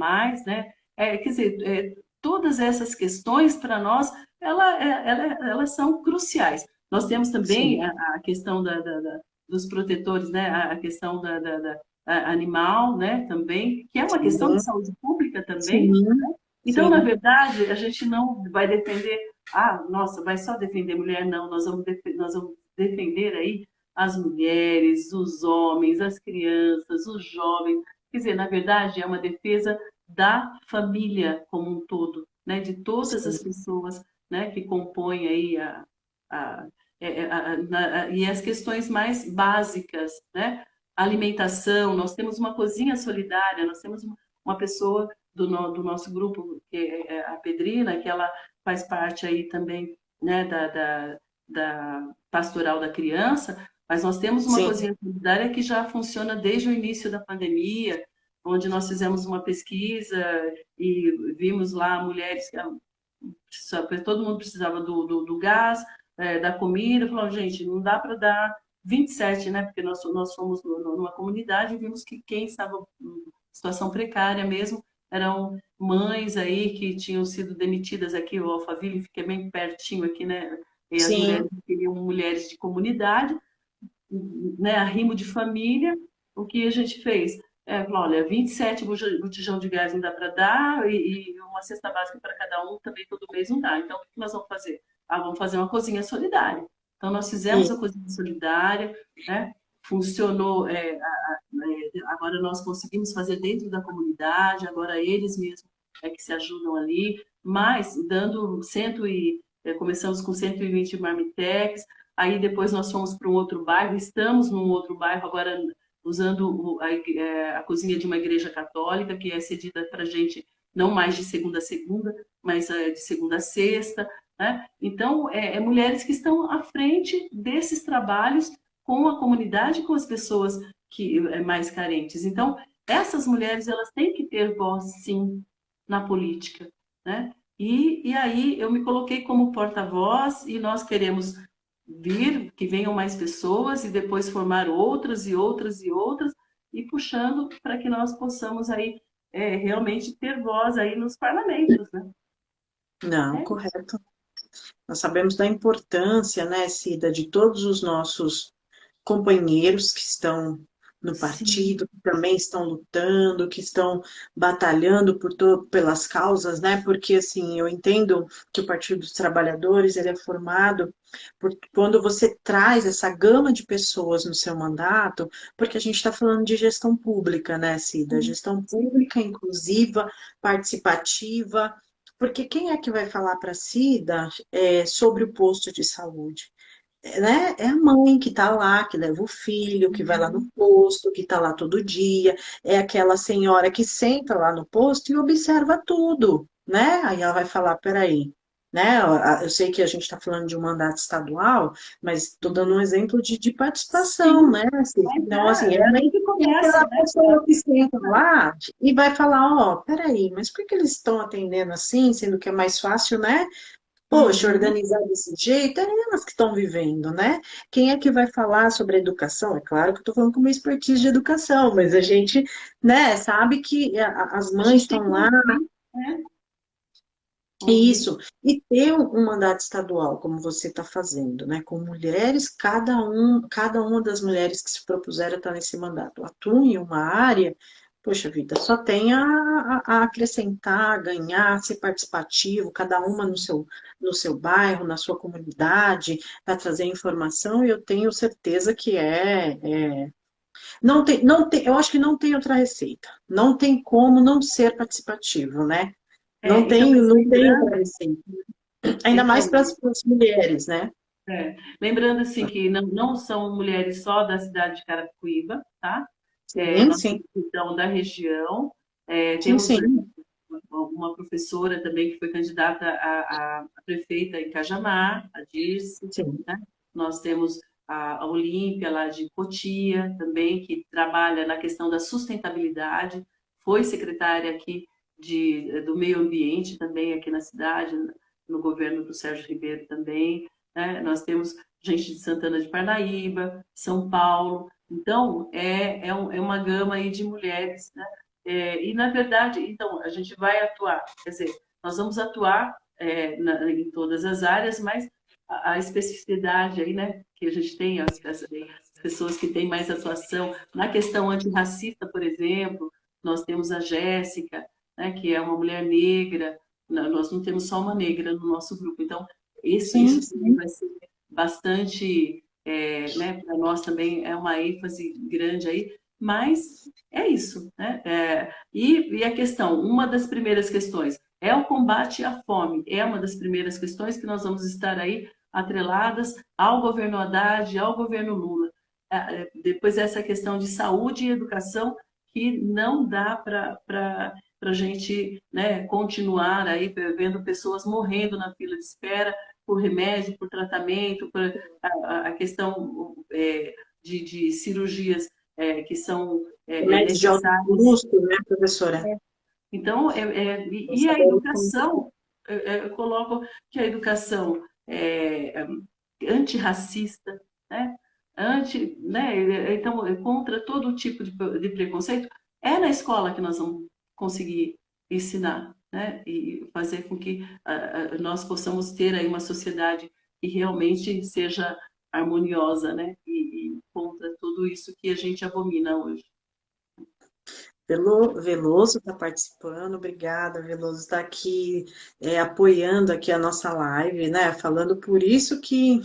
né? Quer dizer, todas essas questões, para nós, elas são cruciais. Nós temos também sim, a questão dos protetores, né? A questão animal, né? Também, que é uma questão de sim, saúde pública também. sim, Então, na sim, verdade, a gente não vai defender, nossa, vai só defender mulher, não, nós vamos defender aí as mulheres, os homens, as crianças, os jovens. Quer dizer, na verdade, é uma defesa da família como um todo, né, de todas as sim, pessoas, né, que compõem aí a, e as questões mais básicas, né, alimentação, nós temos uma cozinha solidária, nós temos uma pessoa do nosso grupo, que é a Pedrina, que ela faz parte aí também, né, da pastoral da criança, mas nós temos uma sim, cozinha solidária que já funciona desde o início da pandemia, onde nós fizemos uma pesquisa e vimos lá mulheres que todo mundo precisava do gás, da comida, falou, gente, não dá para dar 27, né? Porque nós fomos numa comunidade e vimos que quem estava em situação precária mesmo eram mães aí que tinham sido demitidas aqui, o Alphaville fica bem pertinho aqui, né? E as sim, mulheres queriam mulheres de comunidade, né, arrimo de família, o que a gente fez? Falou, olha, 27 botijão de gás não dá para dar e uma cesta básica para cada um também todo mês não dá. Então, o que nós vamos fazer? Vamos fazer uma cozinha solidária. Então, nós fizemos a sim, cozinha solidária, né? Funcionou, agora nós conseguimos fazer dentro da comunidade, agora eles mesmos que se ajudam ali, mas dando começamos com 120 marmitex, aí depois nós fomos para um outro bairro, estamos num outro bairro agora usando a cozinha de uma igreja católica, que é cedida para a gente não mais de segunda a segunda, mas de segunda a sexta. Né? Então, mulheres que estão à frente desses trabalhos com a comunidade, com as pessoas que mais carentes. Então, essas mulheres elas têm que ter voz, sim, na política. Né? E aí eu me coloquei como porta-voz e nós queremos que venham mais pessoas e depois formar outras e outras e outras e puxando para que nós possamos aí realmente ter voz aí nos parlamentos, né? não, É, correto. Nós sabemos da importância, né, Cida, de todos os nossos companheiros que estão no sim, partido, que também estão lutando, que estão batalhando pelas causas, né? Porque assim, eu entendo que o Partido dos Trabalhadores ele é formado por quando você traz essa gama de pessoas no seu mandato, porque a gente está falando de gestão pública, né, Cida? sim, Gestão sim, pública, inclusiva, participativa. Porque quem é que vai falar para a Cida sobre o posto de saúde? Né? É a mãe que está lá, que leva o filho, que vai lá no sim, posto, que está lá todo dia, é aquela senhora que senta lá no posto e observa tudo, né? Aí ela vai falar, peraí. né? Eu sei que a gente está falando de um mandato estadual, mas estou dando um exemplo de participação, Sim, né? Assim, mas então, assim, é ela aí que é começa, aquela né? pessoa que senta lá e vai falar, ó, peraí, mas por que eles estão atendendo assim, sendo que é mais fácil, né? Poxa, Uhum. organizar desse jeito, é elas que estão vivendo, né? Quem é que vai falar sobre educação? É claro que eu estou falando com uma expertise de educação, mas a gente, né, sabe que as A mães gente tem estão que lá. ouvir, né? Ouvir. Isso, e ter um mandato estadual, como você está fazendo, né? Com mulheres, cada uma das mulheres que se propuseram a estar nesse mandato atua em uma área, poxa vida, só tem a acrescentar, ganhar, ser participativo, cada uma no seu bairro, na sua comunidade, para trazer informação, e eu tenho certeza que não tem, eu acho que não tem outra receita. Não tem como não ser participativo, né? Não Então, tem, mas não tem outra lembrando, receita. Ainda mais então, para as mulheres, né? lembrando assim que não são mulheres só da cidade de Carapicuíba, tá? Sim, Nós sim, temos então da região, sim, temos sim, uma professora também que foi candidata a prefeita em Cajamar, a Dirce, sim. né? Nós temos a Olímpia lá de Cotia também, que trabalha na questão da sustentabilidade, foi secretária aqui do meio ambiente também aqui na cidade, no governo do Sérgio Ribeiro também, né? Nós temos gente de Santana de Parnaíba, São Paulo, então é uma gama aí de mulheres, né? E, na verdade, então, a gente vai atuar, quer dizer, nós vamos atuar em todas as áreas, mas a especificidade aí, né, que a gente tem, as pessoas que têm mais atuação na questão antirracista, por exemplo, nós temos a Jéssica, né, que é uma mulher negra, nós não temos só uma negra no nosso grupo, então Sim, isso também sim. vai ser bastante, né, para nós também é uma ênfase grande aí, mas é isso, né? E a questão, uma das primeiras questões é o combate à fome, é uma das primeiras questões que nós vamos estar aí atreladas ao governo Haddad, ao governo Lula. Depois essa questão de saúde e educação que não dá para a gente, né, continuar aí vendo pessoas morrendo na fila de espera por remédio, por tratamento, por a questão de cirurgias que são Remédios de alto necessárias. custo, né, professora? Então, Essa e a daí foi educação, eu coloco que a educação é antirracista, né? Né? Então, contra todo tipo de preconceito, é na escola que nós vamos conseguir ensinar, né? E fazer com que nós possamos ter aí uma sociedade que realmente seja harmoniosa, né? E contra tudo isso que a gente abomina hoje. Veloso está participando, obrigada, Veloso está aqui apoiando aqui a nossa live, né? Falando por isso que,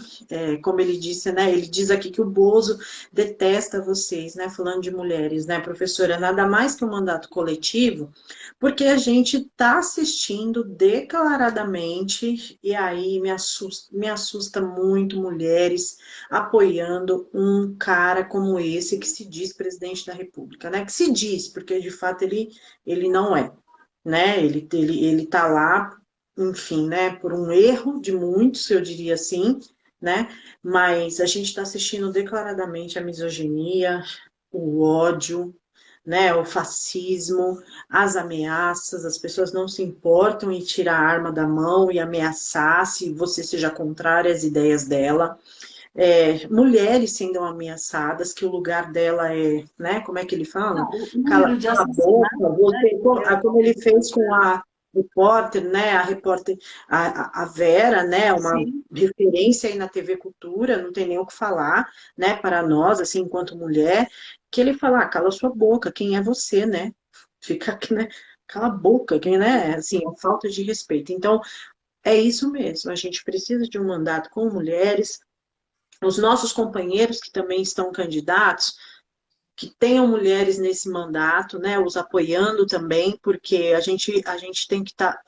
como ele disse, né? Ele diz aqui que o Bozo detesta vocês, né? Falando de mulheres, né, professora? Nada mais que um mandato coletivo, porque a gente está assistindo declaradamente, e aí me assusta muito mulheres apoiando um cara como esse que se diz presidente da República, né? Que se diz, porque de fato ele não é, né? Ele tá lá, enfim, né? Por um erro de muitos, eu diria assim, né? Mas a gente está assistindo declaradamente a misoginia, o ódio, né, o fascismo, as ameaças, as pessoas não se importam em tirar a arma da mão e ameaçar se você seja contrário às ideias dela, mulheres sendo ameaçadas, que o lugar dela é, né? Como é que ele fala? Não, o Cala, número de cala a boca, assassinatos, né, você, como ele fez com aumentando. a repórter, né? A repórter, a Vera, né? Uma Sim, referência aí na TV Cultura, não tem nem o que falar, né? Para nós, assim, enquanto mulher, que ele fala, cala sua boca, quem é você, né? Fica aqui, né? Cala a boca, quem, né? Assim, é falta de respeito. Então, é isso mesmo, a gente precisa de um mandato com mulheres, os nossos companheiros que também estão candidatos, que tenham mulheres nesse mandato, né, os apoiando também, porque a gente tem que estar.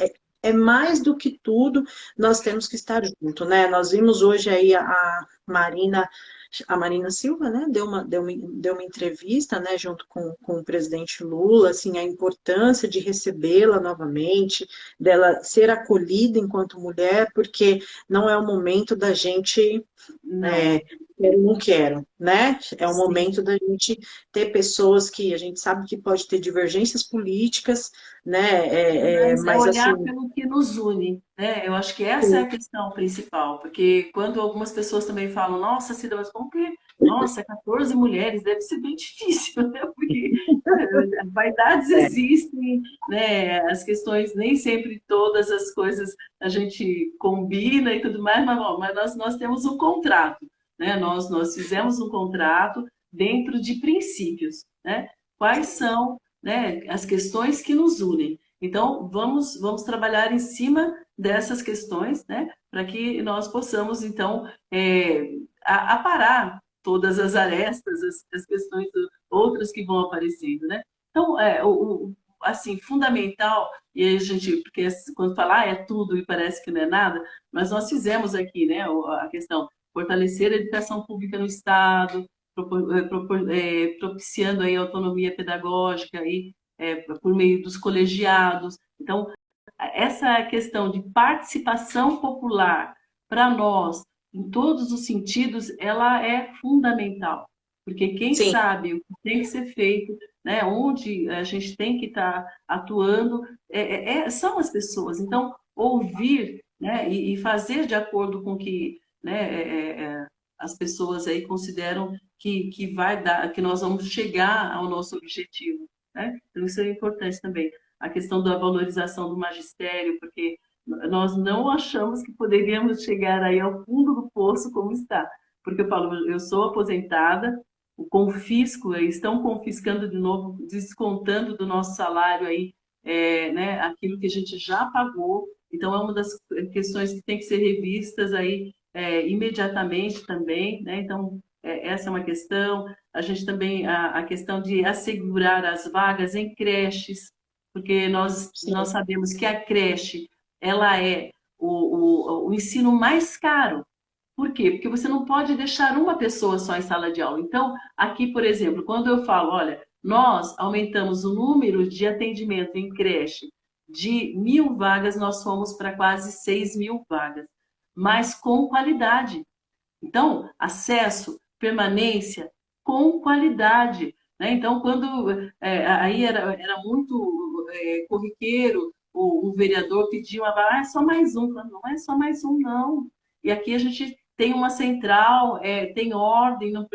é mais do que tudo, nós temos que estar junto, né? Nós vimos hoje aí Marina, a Marina Silva, né, deu uma entrevista, né, junto com o presidente Lula, assim, a importância de recebê-la novamente, dela ser acolhida enquanto mulher, porque não é o momento da gente Não, quero, não quero, né? É o sim. momento da gente ter pessoas que a gente sabe que pode ter divergências políticas, né? Mas é Mas assim, olhar pelo que nos une, né? Eu acho que essa é a questão principal, porque quando algumas pessoas também falam, nossa, Cida, mas como que, nossa, 14 mulheres, deve ser bem difícil, né? Porque vaidades é, existem, né? As questões, nem sempre todas as coisas a gente combina e tudo mais, mas, bom, mas nós temos um contrato, né? Nós fizemos um contrato dentro de princípios, né? Quais são, né, as questões que nos unem? Então, vamos trabalhar em cima dessas questões, né, para que nós possamos, então, aparar todas as arestas, as questões outras que vão aparecendo, né? Então, assim, fundamental, e a gente, porque quando falar é tudo e parece que não é nada, mas nós fizemos aqui, né, a questão fortalecer a educação pública no Estado, propiciando aí autonomia pedagógica e por meio dos colegiados. Então, essa questão de participação popular, para nós, em todos os sentidos, ela é fundamental. Porque quem sim, sabe o que tem que ser feito, né, onde a gente tem que estar atuando, são as pessoas. Então, ouvir, né, e fazer de acordo com que, né, as pessoas aí consideram que vai dar, que nós vamos chegar ao nosso objetivo, né? Então, isso é importante também. A questão da valorização do magistério, porque nós não achamos que poderíamos chegar aí ao fundo do poço como está. Porque eu falo, eu sou aposentada, o confisco, estão confiscando de novo, descontando do nosso salário aí, né, aquilo que a gente já pagou. Então, é uma das questões que tem que ser revistas aí imediatamente também, né? Então, essa é uma questão. A gente também, a questão de assegurar as vagas em creches, porque nós sim, sabemos que a creche, ela é o ensino mais caro. Por quê? Porque você não pode deixar uma pessoa só em sala de aula. Então, aqui, por exemplo, quando eu falo, olha, nós aumentamos o número de atendimento em creche de 1.000 vagas, nós fomos para quase 6.000 vagas, mas com qualidade. Então, acesso, permanência com qualidade. Né? Então, quando aí era muito corriqueiro, o vereador pediu uma vaga, é só mais um. Não é só mais um, não. E aqui a gente tem uma central, tem ordem. Não,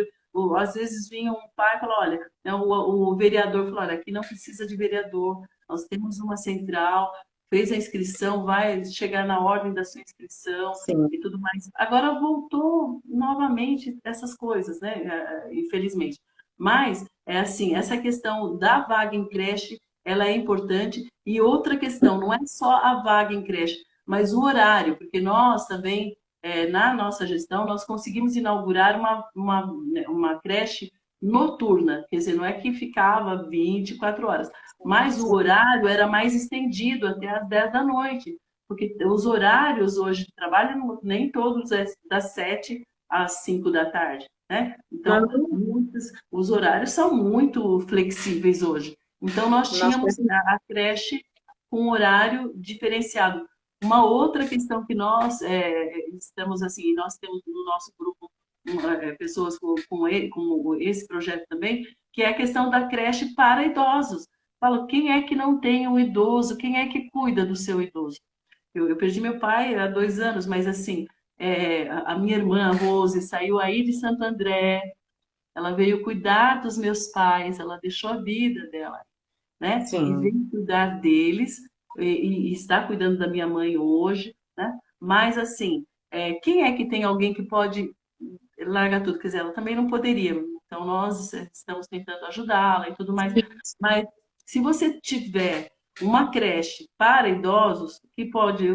às vezes vinha um pai e falou, olha, né, o vereador falou, olha, aqui não precisa de vereador, nós temos uma central, fez a inscrição, vai chegar na ordem da sua inscrição, sim. e tudo mais. Agora voltou novamente essas coisas, né? Infelizmente. Mas, é assim, essa questão da vaga em creche, ela é importante. E outra questão, não é só a vaga em creche, mas o horário, porque nós também, na nossa gestão, nós conseguimos inaugurar uma creche noturna, quer dizer, não é que ficava 24 horas, mas o horário era mais estendido até às 10 da noite, porque os horários hoje de trabalho, nem todos é das 7 às 5 da tarde, né? Então, Não, os horários são muito flexíveis hoje. Então, nós nós tínhamos a creche com horário diferenciado. Uma outra questão que nós estamos assim, nós temos no nosso grupo pessoas com esse projeto também, que é a questão da creche para idosos. Falo, quem é que não tem um idoso? Quem é que cuida do seu idoso? Eu perdi meu pai há 2 anos, mas assim, a minha irmã, a Rose, saiu aí de Santo André, ela veio cuidar dos meus pais, ela deixou a vida dela, né? E sim, veio cuidar deles, e está cuidando da minha mãe hoje, né? Mas assim, quem é que tem alguém que pode largar tudo? Quer dizer, ela também não poderia. Então, nós estamos tentando ajudá-la e tudo mais. Mas se você tiver uma creche para idosos, que pode,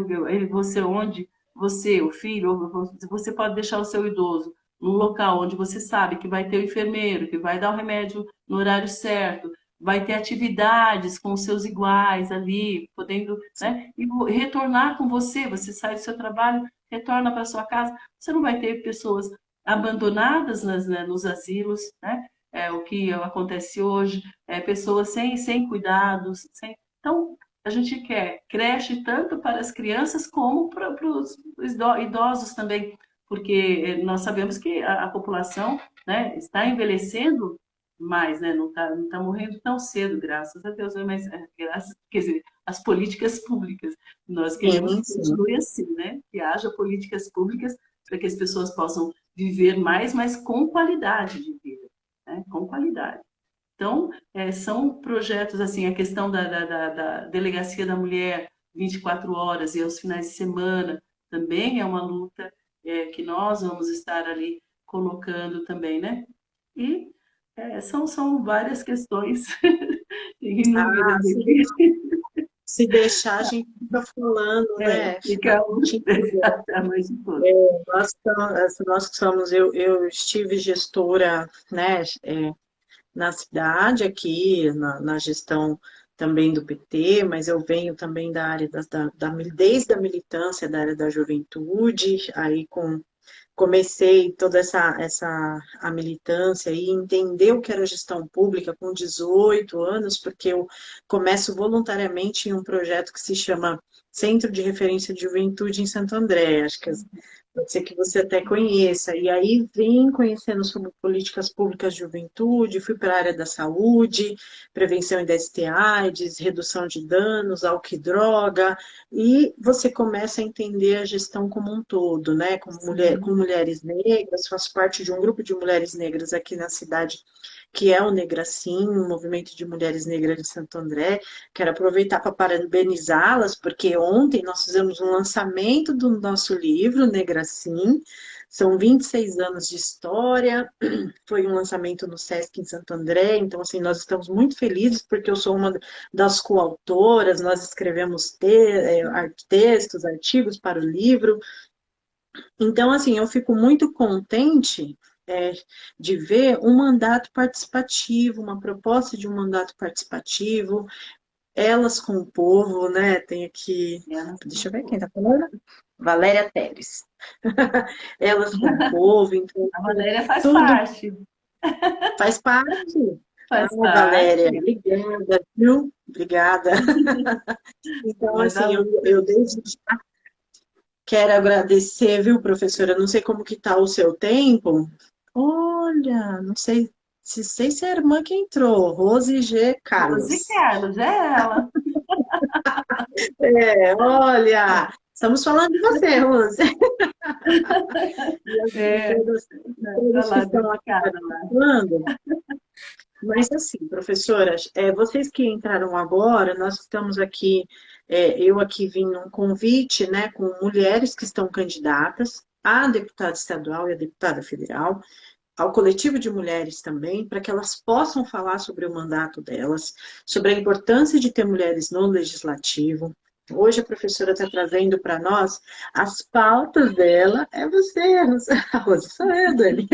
você onde, você, o filho, você pode deixar o seu idoso num local onde você sabe que vai ter o enfermeiro, que vai dar o remédio no horário certo, vai ter atividades com os seus iguais ali, podendo, né? E retornar com você, você sai do seu trabalho, retorna para sua casa, você não vai ter pessoas abandonadas né, nos asilos, né? O que acontece hoje, pessoas sem cuidados, sem... Então, a gente quer creche tanto para as crianças como para os idosos também, porque nós sabemos que a população, né, está envelhecendo mais, né, não tá morrendo tão cedo, graças a Deus, né, mas quer dizer, as políticas públicas, nós queremos Sim, que sim. continue assim, né, que haja políticas públicas para que as pessoas possam viver mais, mas com qualidade de vida, né, com qualidade. Então, são projetos, assim, a questão da delegacia da mulher 24 horas e aos finais de semana também é uma luta que nós vamos estar ali colocando também, né? E são várias questões, inúmeras Ah, aqui. se deixar, a gente fica falando, né? A Fica gente entendeu. a noite toda. Nós que somos, eu estive gestora, né, na cidade aqui, na gestão também do PT, mas eu venho também da área desde a militância da área da juventude, aí comecei toda a militância e entender o que era gestão pública com 18 anos, porque eu começo voluntariamente em um projeto que se chama Centro de Referência de Juventude em Santo André, acho que pode ser que você até conheça. E aí vim conhecendo sobre políticas públicas de juventude, fui para a área da saúde, prevenção e STIs, redução de danos, álcool e droga, e você começa a entender a gestão como um todo, né? Com Sim. mulheres negras, faço parte de um grupo de mulheres negras aqui na cidade, que é o Negracim, um movimento de mulheres negras de Santo André. Quero aproveitar para parabenizá-las, porque ontem nós fizemos um lançamento do nosso livro, Negracim. São 26 anos de história, foi um lançamento no Sesc em Santo André, então assim, nós estamos muito felizes porque eu sou uma das coautoras, nós escrevemos textos, artigos para o livro, então assim, eu fico muito contente é, de ver um mandato participativo, uma proposta de um mandato participativo, elas com o povo, né? Tem aqui, deixa eu ver quem está falando. Valéria Teles. Elas com o povo, então A Valéria faz tudo parte, faz parte. Ah, faz Valéria, parte. obrigada, viu? Obrigada. Então, Mas a assim, luta. eu desde já quero agradecer, viu, professora? Não sei como que está o seu tempo. Olha, não sei se é a irmã que entrou, Rose G. Rose Carlos. Carlos, é ela. Olha, estamos falando de você, Rose. E É, tá todos que lá, estão aqui dedicada lá. participando. Mas assim, professoras, vocês que entraram agora, nós estamos aqui, eu aqui vim num convite, né, com mulheres que estão candidatas a deputada estadual e a deputada federal, ao coletivo de mulheres também, para que elas possam falar sobre o mandato delas, sobre a importância de ter mulheres no legislativo. Hoje a professora está trazendo para nós as pautas dela. É você, a Rosa, sou eu, Dani.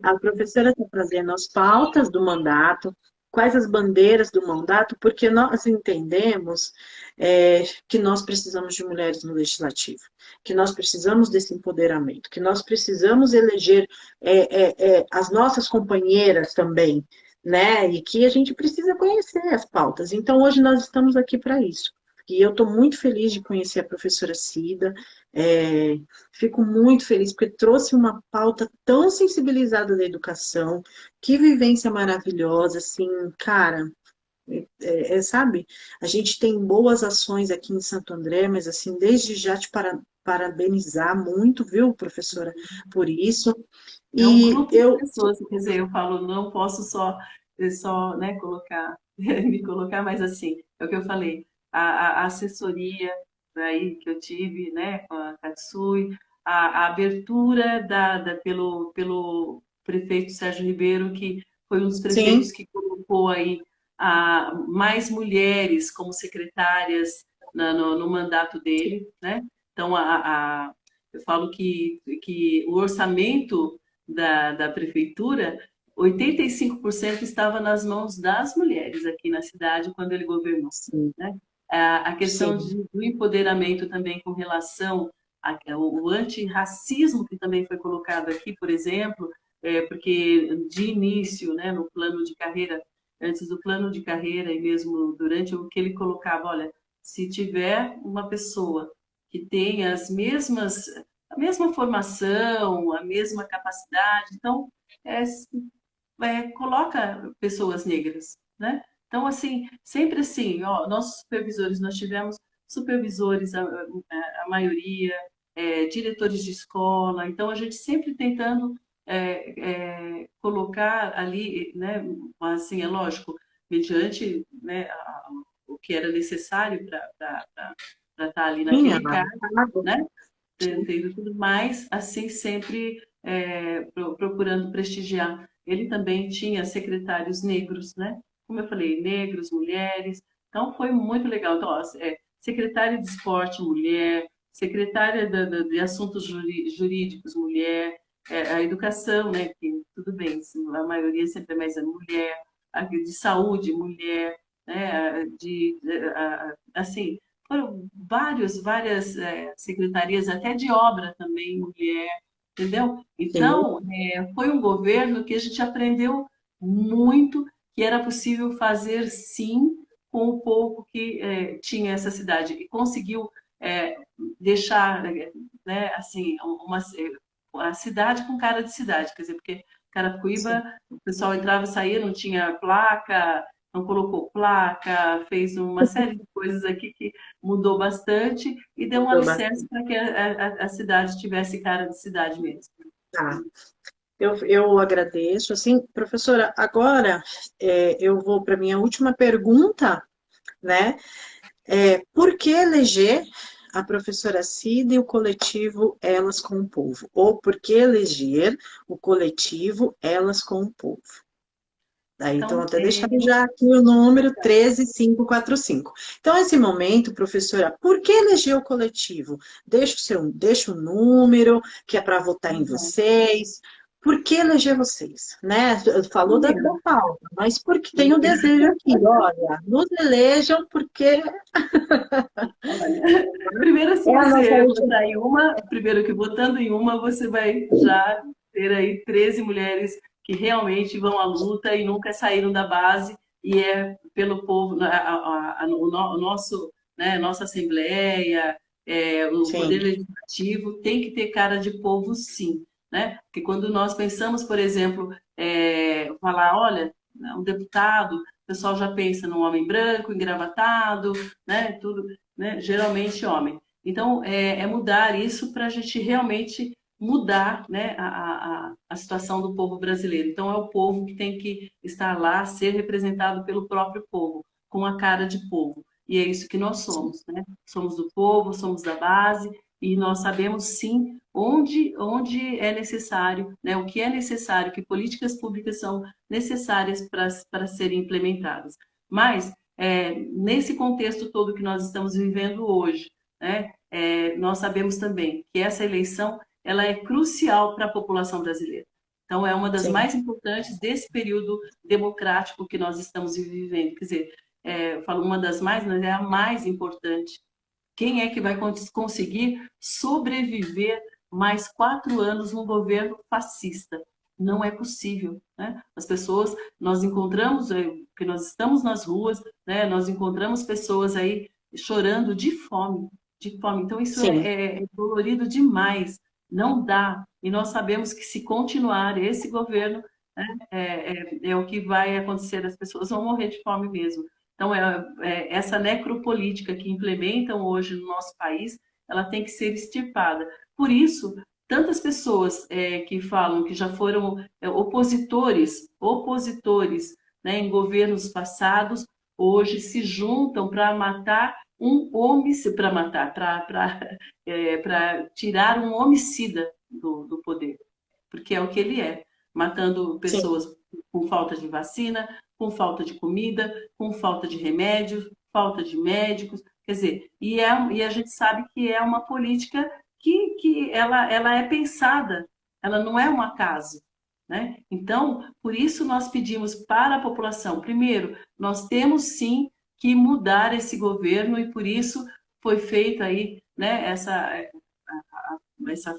A professora está trazendo as pautas do mandato, quais as bandeiras do mandato, porque nós entendemos que nós precisamos de mulheres no legislativo, que nós precisamos desse empoderamento, que nós precisamos eleger as nossas companheiras também, né? E que a gente precisa conhecer as pautas. Então, hoje nós estamos aqui para isso. E eu estou muito feliz de conhecer a professora Cida. É, Fico muito feliz porque trouxe uma pauta tão sensibilizada da educação, que vivência maravilhosa, assim, cara, sabe? A gente tem boas ações aqui em Santo André, mas assim, desde já te parabenizar muito, viu, professora, por isso. É um E grupo de eu, pessoas, quer dizer, eu falo, não posso só, né, colocar, me colocar, mas assim, é o que eu falei, a assessoria aí que eu tive, né, com a Katsui, a abertura dada pelo prefeito Sérgio Ribeiro, que foi um dos prefeitos sim, que colocou aí mais mulheres como secretárias no mandato dele, né? Então, eu falo que o orçamento da prefeitura, 85% estava nas mãos das mulheres aqui na cidade quando ele governou, sim, né? A questão sim, do empoderamento também com relação ao antirracismo que também foi colocado aqui, por exemplo, porque de início, né, no plano de carreira, antes do plano de carreira e mesmo durante o que ele colocava, olha, se tiver uma pessoa que tenha a mesma formação, a mesma capacidade, então é, coloca pessoas negras, né? Então, assim, sempre assim, ó, nossos supervisores, nós tivemos supervisores, a maioria, diretores de escola, então a gente sempre tentando colocar ali, né, assim, é lógico, mediante, né, o que era necessário para estar ali sim, naquele cargo, anotado, né? sim, Tendo tudo mais, assim, sempre procurando prestigiar. Ele também tinha secretários negros, né? Como eu falei, negros, mulheres. Então, foi muito legal. Então, ó, secretária de esporte, mulher, secretária de assuntos jurídicos, mulher, a educação, né? Que tudo bem, a maioria sempre é mais a mulher, a de saúde, mulher, né? Assim, foram várias secretarias, até de obra também, mulher, entendeu? sim, Então, foi um governo que a gente aprendeu muito que era possível fazer sim com o pouco que tinha essa cidade e conseguiu é, deixar, né, assim, a cidade com cara de cidade, quer dizer, porque sim, Carapicuíba, o pessoal entrava e saía, não tinha placa, não colocou placa, fez uma série de coisas aqui que mudou bastante e deu um mudou alicerce bastante. para que a cidade tivesse cara de cidade mesmo. Tá. Eu agradeço. Assim, professora, agora eu vou para minha última pergunta, né? Por que eleger a professora Cida e o coletivo Elas com o Povo? Ou por que eleger o coletivo Elas com o Povo? Daí, então, Então, até deixando já aqui o número 13545. Então, nesse momento, professora, por que eleger o coletivo? Deixa o número, que é para votar em vocês. Por que eleger vocês? Né? Falou da pauta, mas porque tem o desejo aqui, olha, nos elejam porque primeiro, se é a nossa você última. votar em uma, primeiro que votando em uma, você vai já ter aí 13 mulheres que realmente vão à luta e nunca saíram da base, e é pelo povo, o nosso, né, nossa Assembleia, o Sim, Poder Legislativo tem que ter cara de povo, sim. Né? Porque quando nós pensamos, por exemplo, falar, olha, um deputado, o pessoal já pensa num homem branco, engravatado, né, tudo, né? Geralmente homem. Então, mudar isso para a gente realmente mudar, né, a situação do povo brasileiro. Então, é o povo que tem que estar lá, ser representado pelo próprio povo, com a cara de povo. E é isso que nós somos, né? Somos do povo, somos da base, e nós sabemos, sim, onde é necessário, né, o que é necessário, que políticas públicas são necessárias para serem implementadas. Mas nesse contexto todo que nós estamos vivendo hoje, né, nós sabemos também que essa eleição ela é crucial para a população brasileira. Então, é uma das sim, mais importantes desse período democrático que nós estamos vivendo. Quer dizer, eu falo uma das mais, mas é a mais importante. Quem é que vai conseguir sobreviver mais 4 anos num governo fascista? Não é possível, né? As pessoas, nós encontramos, que nós estamos nas ruas, né? Nós encontramos pessoas aí chorando de fome, de fome. Então isso sim, é dolorido demais. Não dá. E nós sabemos que se continuar esse governo, né, é o que vai acontecer. As pessoas vão morrer de fome mesmo. Então, essa necropolítica que implementam hoje no nosso país, ela tem que ser extirpada. Por isso, tantas pessoas que falam que já foram opositores, né, em governos passados, hoje se juntam para matar um homicida, para matar, para tirar um homicida do poder, porque é o que ele é, matando sim, pessoas com falta de vacina, com falta de comida, com falta de remédios, falta de médicos, quer dizer, e a gente sabe que é uma política que ela é pensada, ela não é um acaso, né? Então, por isso nós pedimos para a população, primeiro, nós temos sim que mudar esse governo e por isso foi feita aí, né, essa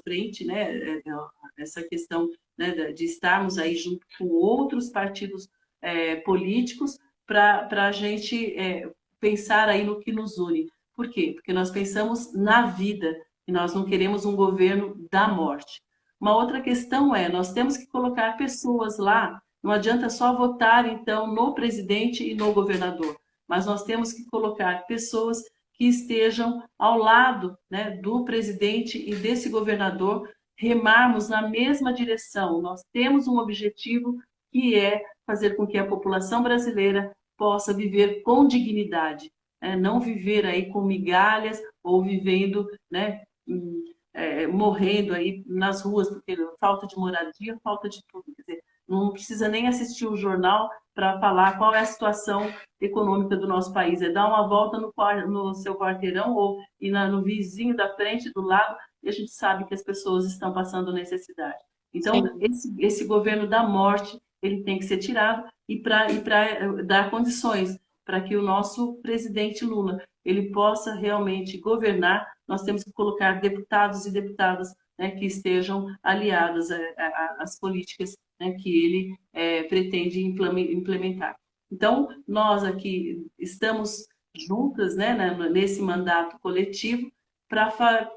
frente, né, essa questão, né, de estarmos aí junto com outros partidos políticos para a gente pensar aí no que nos une. Por quê? Porque nós pensamos na vida e nós não queremos um governo da morte. Uma outra questão nós temos que colocar pessoas lá, não adianta só votar, então, no presidente e no governador, mas nós temos que colocar pessoas que estejam ao lado, né, do presidente e desse governador, remarmos na mesma direção. Nós temos um objetivo que é fazer com que a população brasileira possa viver com dignidade, né? Não viver aí com migalhas ou vivendo, né, morrendo aí nas ruas, porque falta de moradia, falta de tudo. Quer dizer, não precisa nem assistir o jornal para falar qual é a situação econômica do nosso país. É dar uma volta no seu quarteirão ou ir no vizinho da frente, do lado, e a gente sabe que as pessoas estão passando necessidade. Então, Sim. esse governo da morte, ele tem que ser tirado e para dar condições para que o nosso presidente Lula ele possa realmente governar, nós temos que colocar deputados e deputadas, né, que estejam aliadas às políticas, né, que ele pretende implementar. Então, nós aqui estamos juntas, né, nesse mandato coletivo,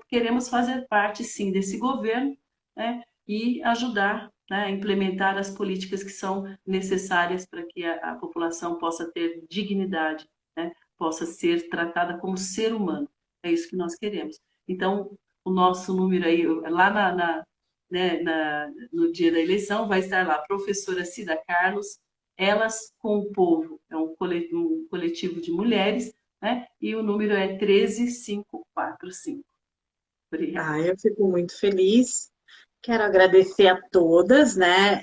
queremos fazer parte, sim, desse governo, né, e ajudar, né, a implementar as políticas que são necessárias para que a população possa ter dignidade, né, possa ser tratada como ser humano. É isso que nós queremos. Então, o nosso número aí, lá né, no dia da eleição, vai estar lá, professora Cida Carlos, Elas com o Povo, é um coletivo de mulheres, né, e o número é 13545. Obrigada. Ah, eu fico muito feliz. Quero agradecer a todas, né?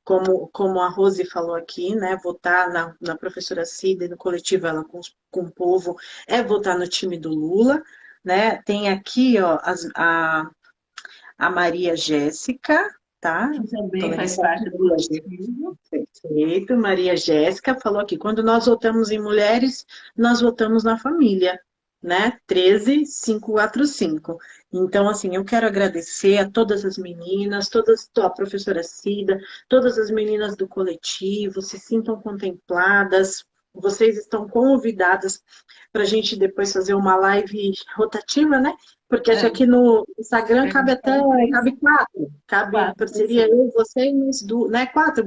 Como a Rose falou aqui, né? Votar na professora Cida e no coletivo Ela com o Povo é votar no time do Lula, né? Tem aqui, ó, a Maria Jéssica, tá? Que Tô também lendo faz certo, parte do Maria Jéssica. coletivo. Perfeito. Maria Jéssica falou aqui, quando nós votamos em mulheres, nós votamos na família, né? 13545. Então, assim, eu quero agradecer a todas as meninas, a professora Cida, todas as meninas do coletivo, se sintam contempladas, vocês estão convidadas para a gente depois fazer uma live rotativa, né? Porque acho que É, aqui no Instagram a cabe gente até, faz três, cabe quatro, quatro seria pessoas. eu, você e mais duas, né? Quatro.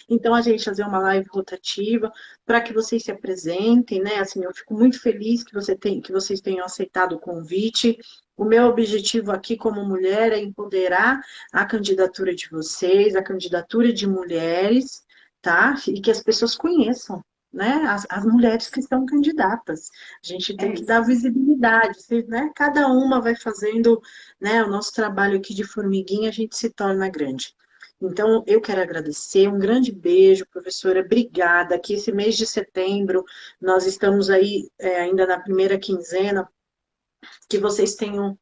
Então a gente fazer uma live rotativa para que vocês se apresentem, né? Assim, eu fico muito feliz que vocês tenham aceitado o convite. O meu objetivo aqui como mulher é empoderar a candidatura de vocês, a candidatura de mulheres, tá? E que as pessoas conheçam, né? As mulheres que estão candidatas. A gente tem É que isso. dar visibilidade, né? Cada uma vai fazendo, né, o nosso trabalho aqui de formiguinha, a gente se torna grande. Então, eu quero agradecer, um grande beijo, professora, obrigada, que esse mês de setembro, nós estamos aí ainda na primeira quinzena, que vocês tenham,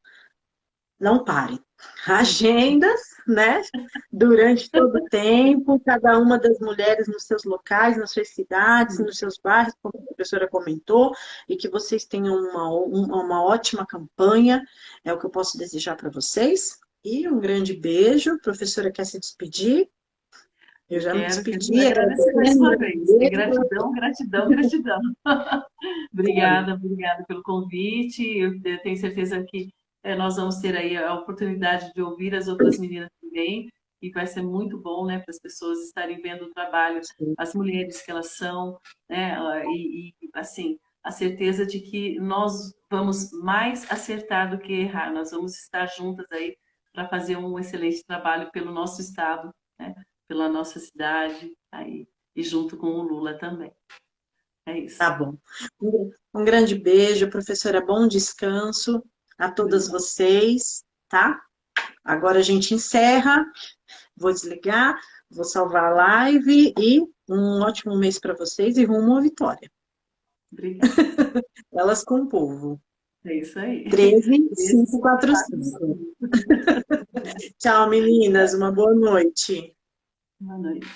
não parem, agendas, né, durante todo o tempo, cada uma das mulheres nos seus locais, nas suas cidades, Sim. nos seus bairros, como a professora comentou, e que vocês tenham uma ótima campanha, é o que eu posso desejar para vocês. E um grande beijo. A professora quer se despedir? Eu já me Quero despedi, agradecer mais agradecendo. uma vez. É gratidão, gratidão, gratidão. Obrigada, obrigada pelo convite. Eu tenho certeza que nós vamos ter aí a oportunidade de ouvir as outras meninas também, e vai ser muito bom, né, para as pessoas estarem vendo o trabalho, as mulheres que elas são, né, assim, a certeza de que nós vamos mais acertar do que errar. Nós vamos estar juntas aí para fazer um excelente trabalho pelo nosso estado, né, pela nossa cidade, aí, e junto com o Lula também. É Tá isso. bom. Um grande beijo, professora, bom descanso a todas Obrigada. vocês, tá? Agora a gente encerra, vou desligar, vou salvar a live e um ótimo mês para vocês e rumo à vitória. Obrigada. Elas com o povo. É isso aí. 13, Esse 545. Tchau, meninas. Uma boa noite. Boa noite.